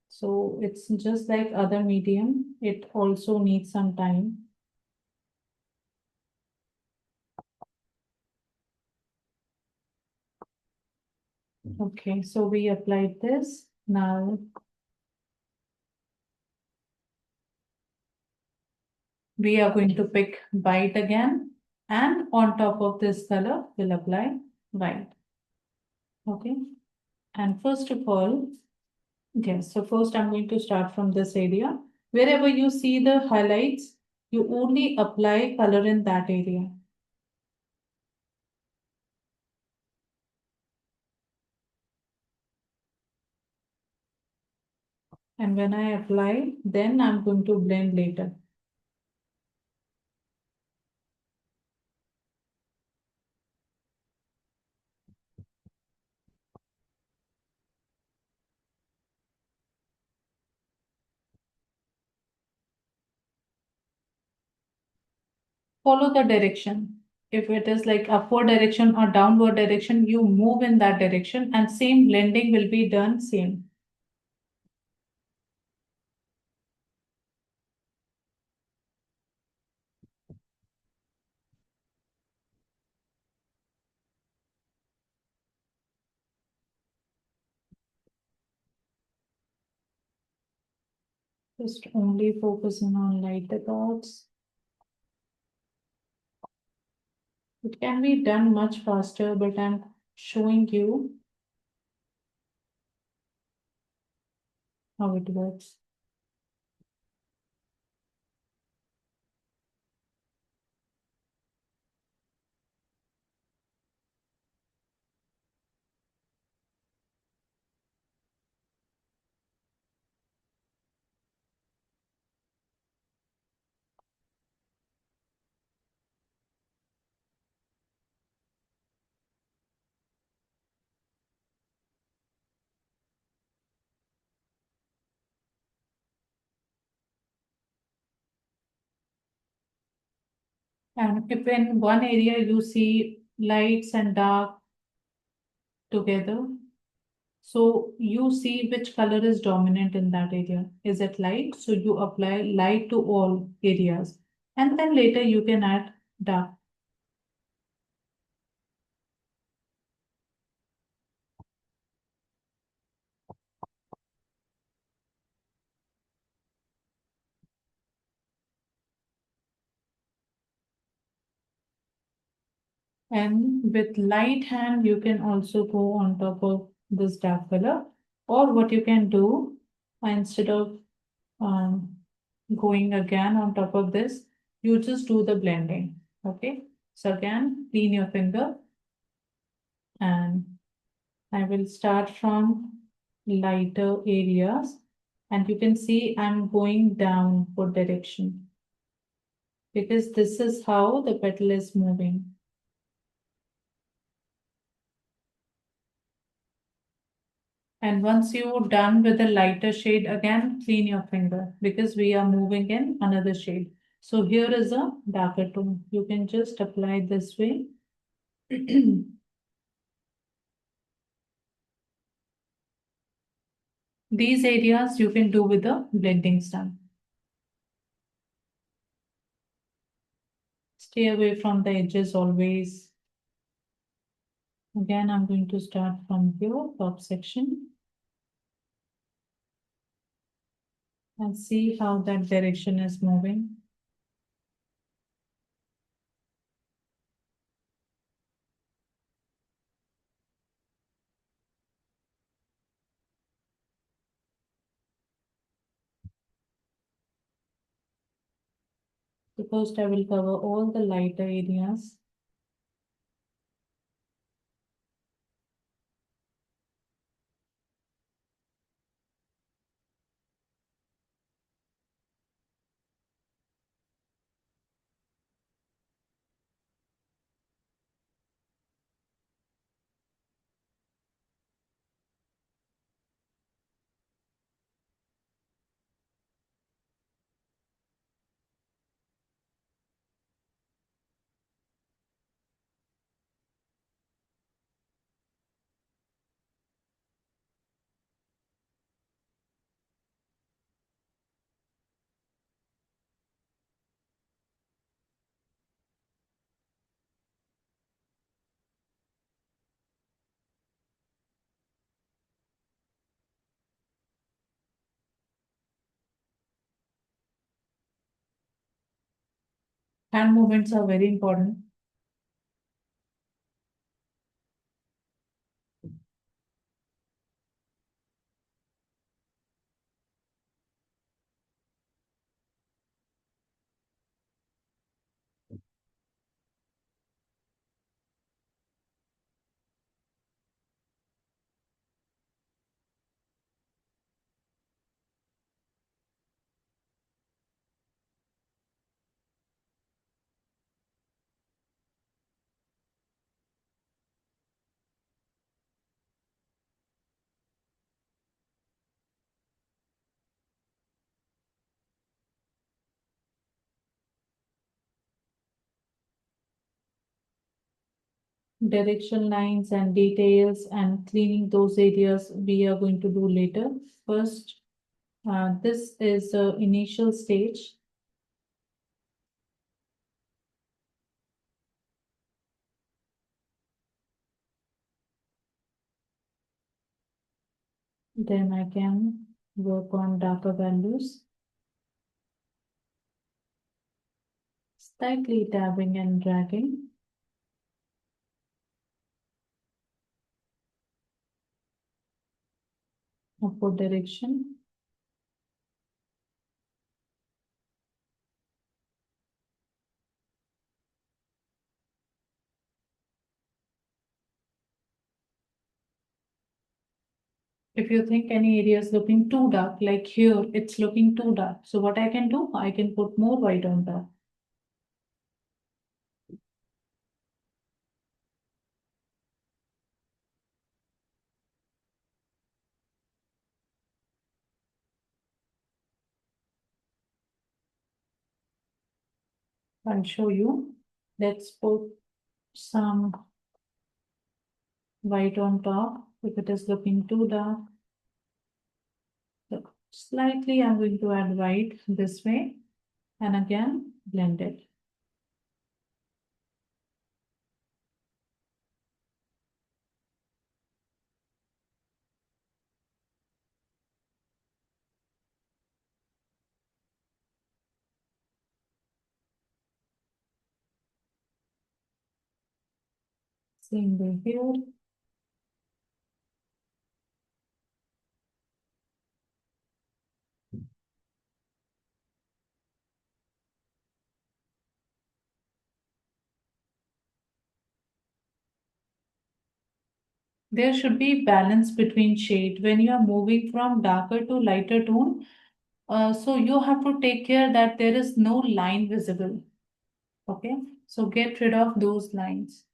So it's just like other medium. It also needs some time. Okay, so we applied this. Now we are going to pick white again, and on top of this color, we'll apply white. Okay, and first of all, yes, so first I'm going to start from this area. Wherever you see the highlights, you only apply color in that area. And when I apply, then I'm going to blend later. Follow the direction. If it is like upward direction or downward direction, you move in that direction and same blending will be done same. Just only focusing on lighter dots. It can be done much faster, but I'm showing you how it works. And if in one area you see lights and dark together, so you see which color is dominant in that area. Is it light? So you apply light to all areas. And then later you can add dark. And with light hand, you can also go on top of this dark color. Or what you can do, instead of um, going again on top of this, you just do the blending. Okay. So again, clean your finger and I will start from lighter areas. And you can see I'm going down for direction because this is how the petal is moving. And once you're done with the lighter shade, again, clean your finger because we are moving in another shade. So here is a darker tone. You can just apply this way. These areas you can do with the blending stamp. Stay away from the edges always. Again, I'm going to start from here, top section, and see how that direction is moving. So first I will cover all the lighter areas. Hand movements are very important. Direction lines and details and cleaning those areas we are going to do later. First, this is the initial stage. Then I can work on darker values, slightly dabbing and dragging, upward direction. If you think any area is looking too dark, like here, it's looking too dark. So what I can do, I can put more white on top. I'll show you. Let's put some white on top. If it is looking too dark, so slightly I'm going to add white this way and again blend it. Same way here. There should be balance between shade when you are moving from darker to lighter tone. So you have to take care that there is no line visible. Okay, so get rid of those lines.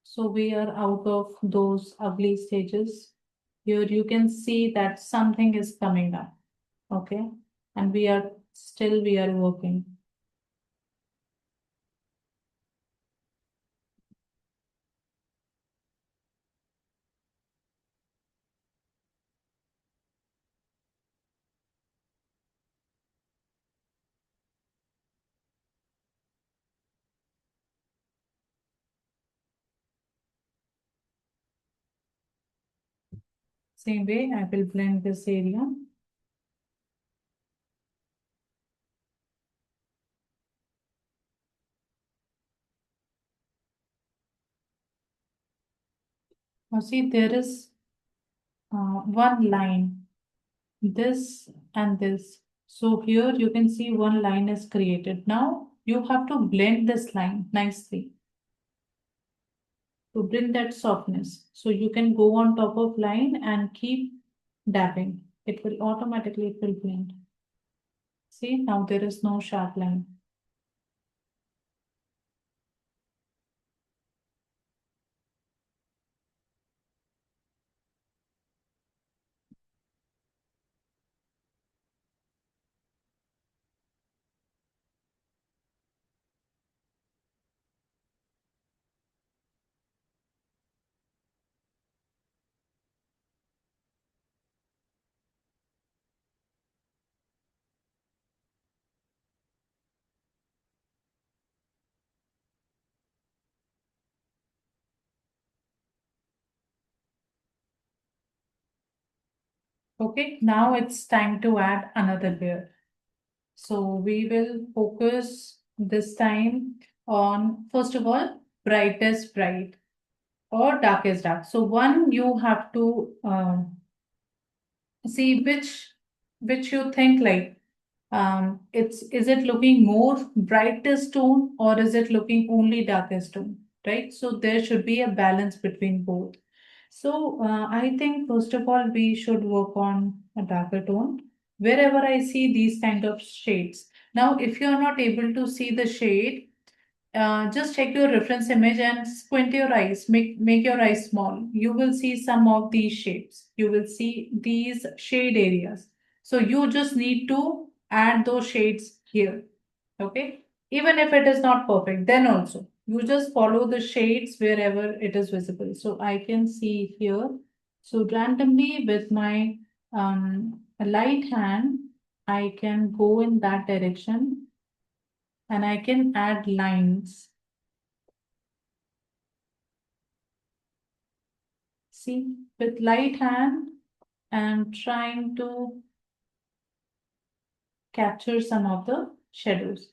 So we are out of those ugly stages. Here you can see that something is coming up. Okay, and we are working. Same way, I will blend this area. Now see, there is one line, this and this. So here you can see one line is created. Now you have to blend this line nicely to bring that softness. So you can go on top of line and keep dabbing. It will automatically, it will blend. See, now there is no sharp line. Okay, now it's time to add another layer. So we will focus this time on, first of all, brightest bright or darkest dark. So one, you have to see which you think like, it's, is it looking more brightest tone or is it looking only darkest tone, right? So there should be a balance between both. So I think first of all we should work on a darker tone wherever I see these kind of shades. Now if you are not able to see the shade, just check your reference image and squint your eyes. Make your eyes small. You will see some of these shapes. You will see these shade areas. So you just need to add those shades here. Okay. Even if it is not perfect, then also you just follow the shades wherever it is visible. So I can see here. So randomly with my light hand, I can go in that direction and I can add lines. See, with light hand, I'm trying to capture some of the shadows.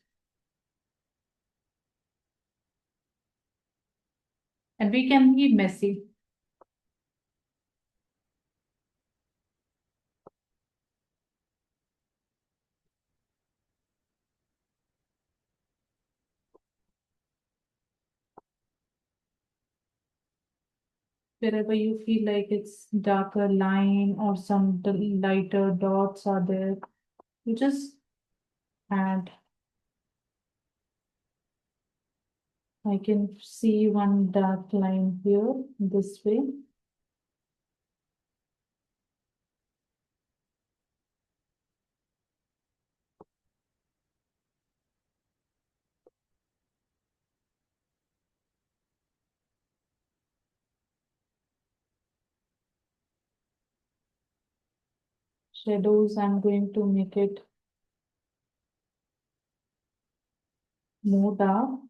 And we can be messy. Wherever you feel like it's darker line or some lighter dots are there, you just add. I can see one dark line here this way. Shadows, I'm going to make it more dark.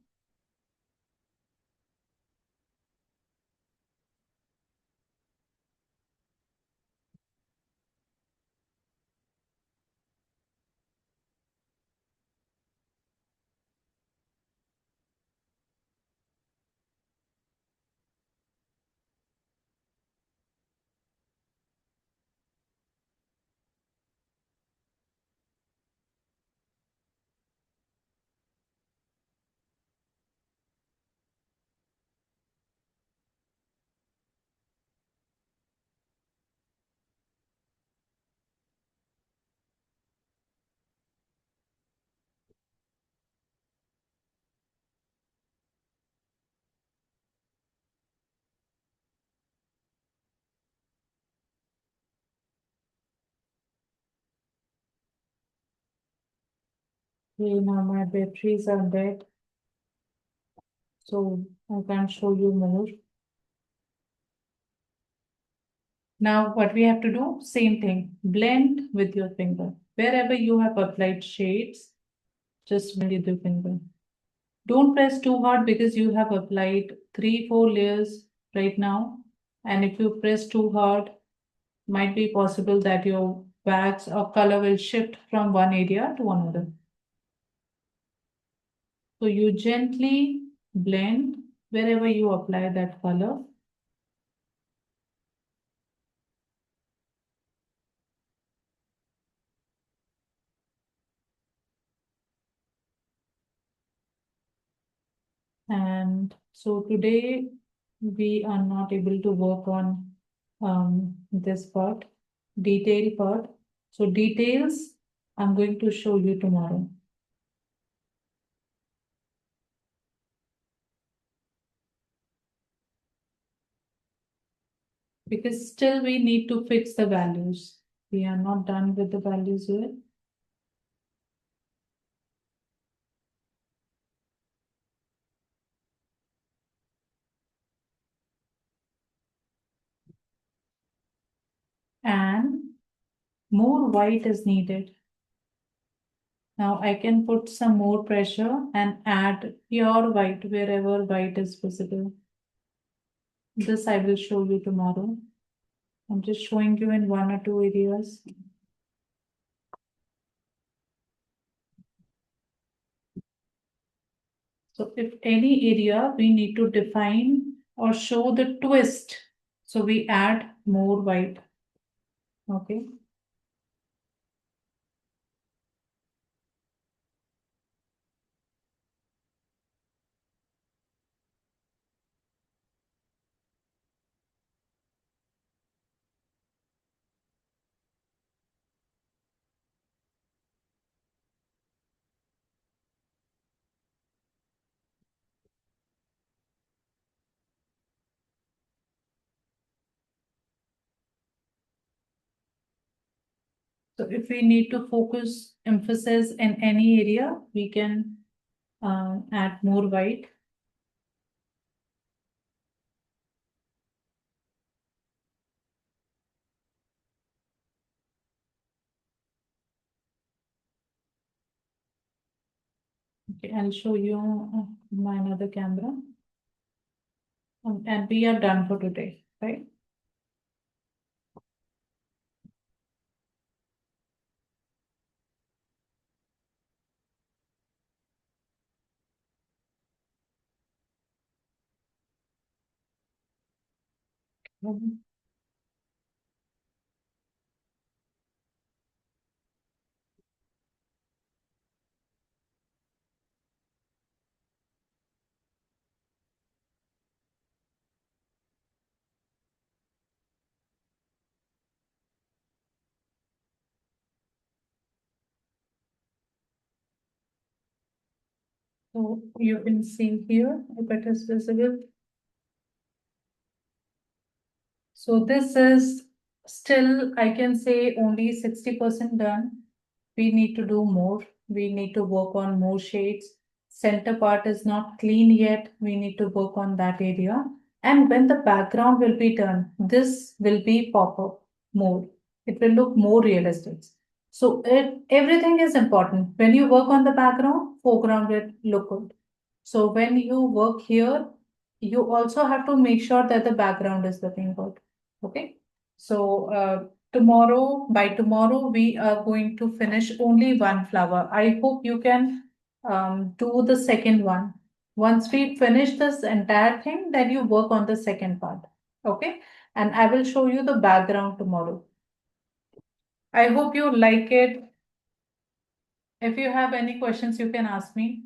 Okay, now my batteries are dead, so I can't show you more. Now what we have to do, same thing, blend with your finger. Wherever you have applied shades, just blend with your finger. Don't press too hard because you have applied 3, 4 layers right now. And if you press too hard, might be possible that your wax or color will shift from one area to another. So you gently blend wherever you apply that color. And so today we are not able to work on this part, detail part. So details I'm going to show you tomorrow. Because still we need to fix the values. We are not done with the values yet. And more white is needed. Now I can put some more pressure and add pure white wherever white is visible. This I will show you tomorrow. I'm just showing you in one or two areas. So if any area we need to define or show the twist, so we add more white. Okay. So if we need to focus emphasis in any area, we can add more white. Okay, I'll show you my another camera. And we are done for today, right? Mhm. So you can see here if it is visible. So this is still, I can say, only 60% done. We need to do more. We need to work on more shades. Center part is not clean yet. We need to work on that area. And when the background will be done, this will be pop up more. It will look more realistic. So everything is important. When you work on the background, foreground will look good. So when you work here, you also have to make sure that the background is looking good. Okay. So by tomorrow, we are going to finish only one flower. I hope you can do the second one. Once we finish this entire thing, then you work on the second part. Okay. And I will show you the background tomorrow. I hope you like it. If you have any questions, you can ask me.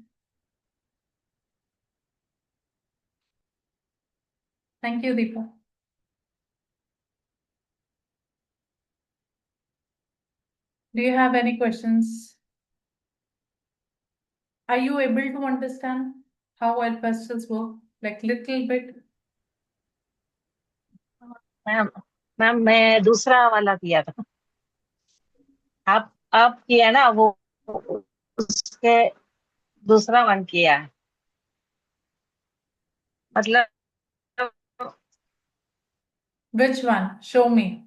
Thank you, Deepa. Do you have any questions? Are you able to understand how oil pastels work? Like little bit? Ma'am ma'am मैं दूसरा वाला किया था। आप किया ना वो, उसके दूसरा वन किया है। मतलब Which one? Show me.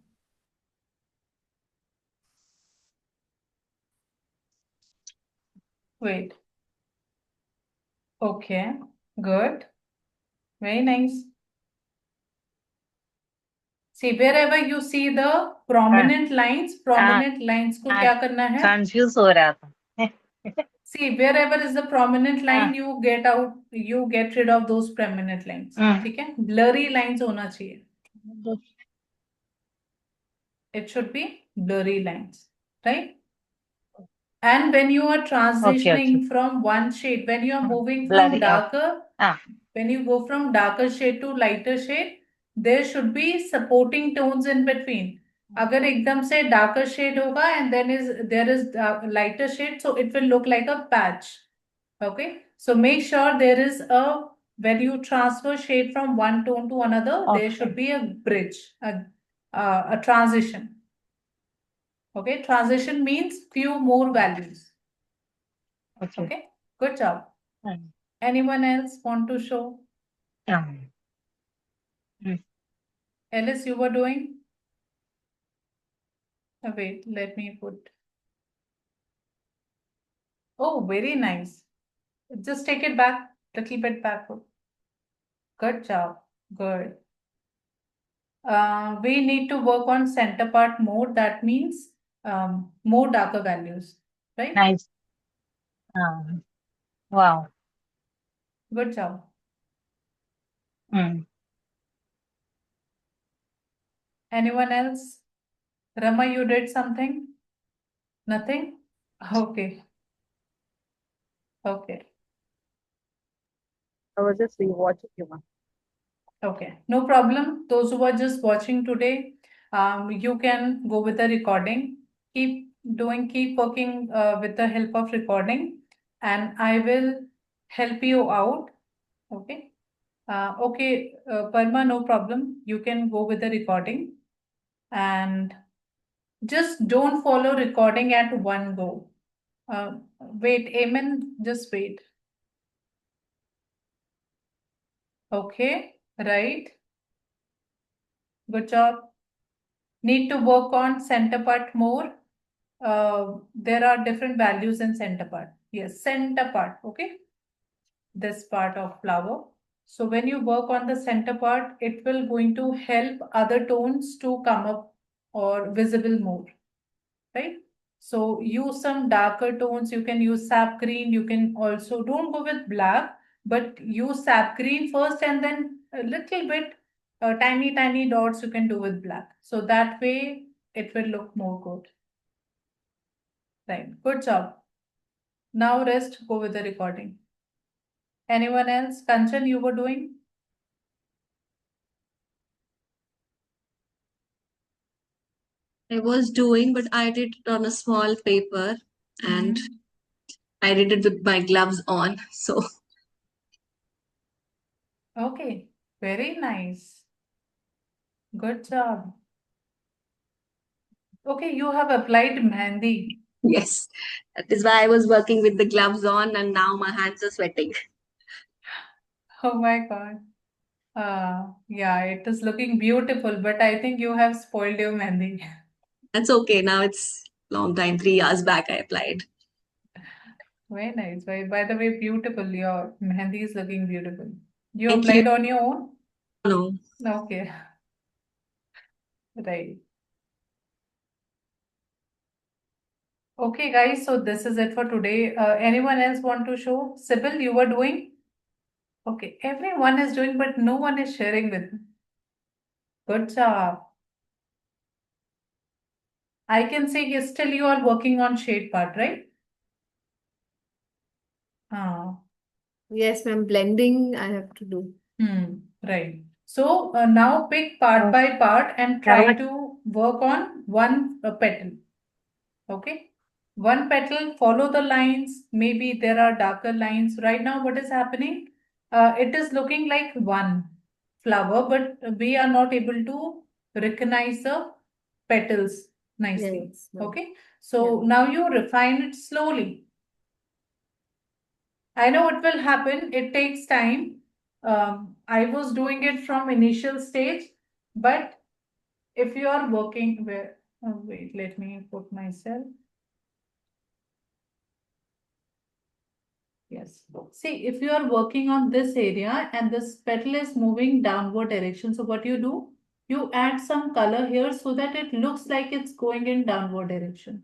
Wait. Okay. Good. Very nice. See, wherever you see the prominent lines को क्या करना है? कंफ्यूज हो रहा था। See, wherever is the prominent line, you get rid of those prominent lines. ठीक है? Blurry lines होना चाहिए. It should be blurry lines, right? And when you are transitioning from one shade, when you are moving from blurry darker, when you go from darker shade to lighter shade, there should be supporting tones in between. अगर एकदम से darker shade होगा and then there is lighter shade, so it will look like a patch. Okay, so make sure there is when you transfer shade from one tone to another, there should be a bridge, a transition. Okay, transition means few more values. Okay, good job. Anyone else want to show? Alice, you were doing? Wait, let me put. Oh, very nice. Just take it back, little bit backward. Good job. Good. we need to work on center part more. That means more darker values, right? Nice. Ah, wow. Good job. Mm. Anyone else? Rama, you did something? Nothing? Okay. Okay. I was just rewatching you. Ma'am. Okay. No problem. Those who are just watching today, you can go with the recording. Keep working with the help of recording, and I will help you out. Okay. Okay, Parma, no problem. You can go with the recording and just don't follow recording at one go. Wait, Amen, just wait. Okay, right. Good job. Need to work on center part more. There are different values in center part. Yes, center part. Okay, this part of flower. So when you work on the center part, it will going to help other tones to come up or visible more, right? So use some darker tones. You can use sap green. You can also don't go with black, but use sap green first and then a little bit tiny dots you can do with black. So that way it will look more good. Right. Good job. Now rest, go with the recording. Anyone else? Kanchan, you were doing? I was doing, but I did it on a small paper and Mhm. I did it with my gloves on. So Okay. Very nice. Good job. Okay, you have applied mehndi. yes, that is why I was working with the gloves on and now my hands are sweating. Oh my God. Yeah, it is looking beautiful, but I think you have spoiled your mehndi. That's okay. Now it's long time, 3 hours back I applied. Very nice. By the way, beautiful. Your mehndi is looking beautiful. You Thank you. applied on your own? No. Okay, right. Okay, guys, so this is it for today. Anyone else want to show? Sybil, you were doing? Okay, everyone is doing, but no one is sharing with me. Good job. I can say yes, still you are working on shade part, right? Ah. Yes, ma'am. Blending I have to do. Right. So now pick part Uh, by part and try Karma, to work on one petal. Okay. One petal, follow the lines. Maybe there are darker lines. Right now, what is happening? It is looking like one flower, but we are not able to recognize the petals nicely. Yes, ma'am. Okay. Yeah. So now you refine it slowly. I know it will happen. It takes time. I was doing it from initial stage, but if you are working where, oh, wait, let me put myself. Yes. See, if you are working on this area and this petal is moving downward direction, so what you do? You add some color here so that it looks like it's going in downward direction.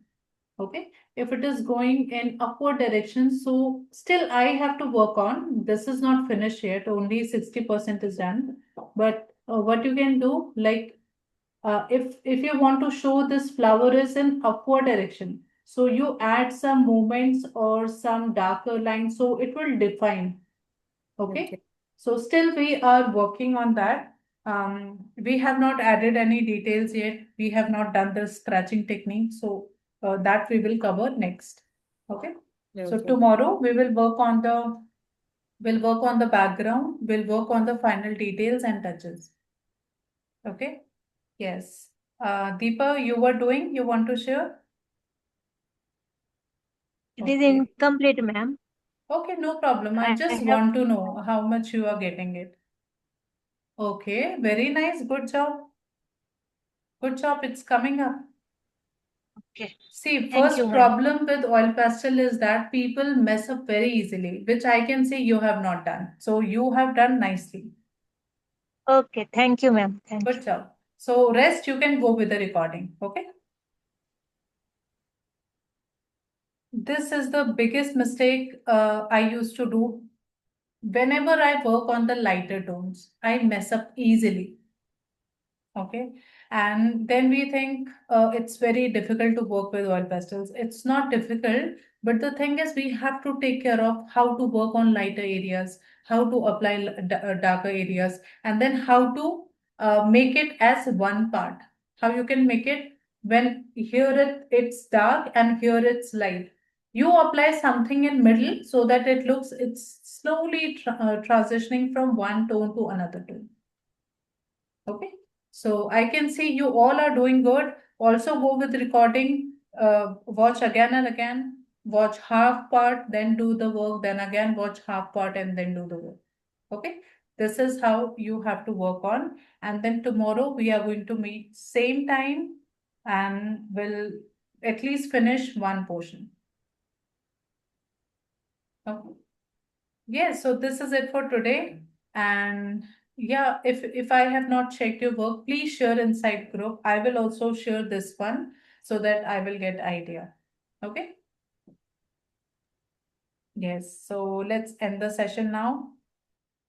Okay, if it is going in upward direction, so still I have to work on, this is not finished yet, only 60% is done, but what you can do, like if you want to show this flower is in upward direction, so you add some movements or some darker lines so it will define. Okay. Okay, so still we are working on that. We have not added any details yet. We have not done the scratching technique. So that we will cover next. Okay. So Okay. tomorrow we will work on the background. We'll work on the final details and touches. Okay. Yes. Deepa, you were doing. You want to share? it is Okay. incomplete, ma'am. Okay. No problem. I I just have. want to know how much you are getting it. Okay. Very nice. Good job. Good job, it's coming up. Okay. See, Thank you, first ma'am. problem with oil pastel is that people mess up very easily, which I can say you have not done. So you have done nicely. Okay. Thank you, ma'am. Thank you. Good job. So rest you can go with the recording. Okay. This is the biggest mistake I used to do. Whenever I work on the lighter tones, I mess up easily. Okay. And then we think it's very difficult to work with oil pastels. It's not difficult, but the thing is, we have to take care of how to work on lighter areas, how to apply darker areas, and then how to make it as one part. How you can make it when here it's dark and here it's light. You apply something in middle so that it's slowly transitioning from one tone to another tone. Okay. So I can see you all are doing good. Also go with recording, watch again and again, watch half part, then do the work, then again watch half part and then do the work. Okay. This is how you have to work on. And then tomorrow we are going to meet same time and we'll at least finish one portion. Okay. Yes, so this is it for today. And yeah, if I have not checked your work, please share inside group. I will also share this one so that I will get idea. Okay? Yes, so let's end the session now.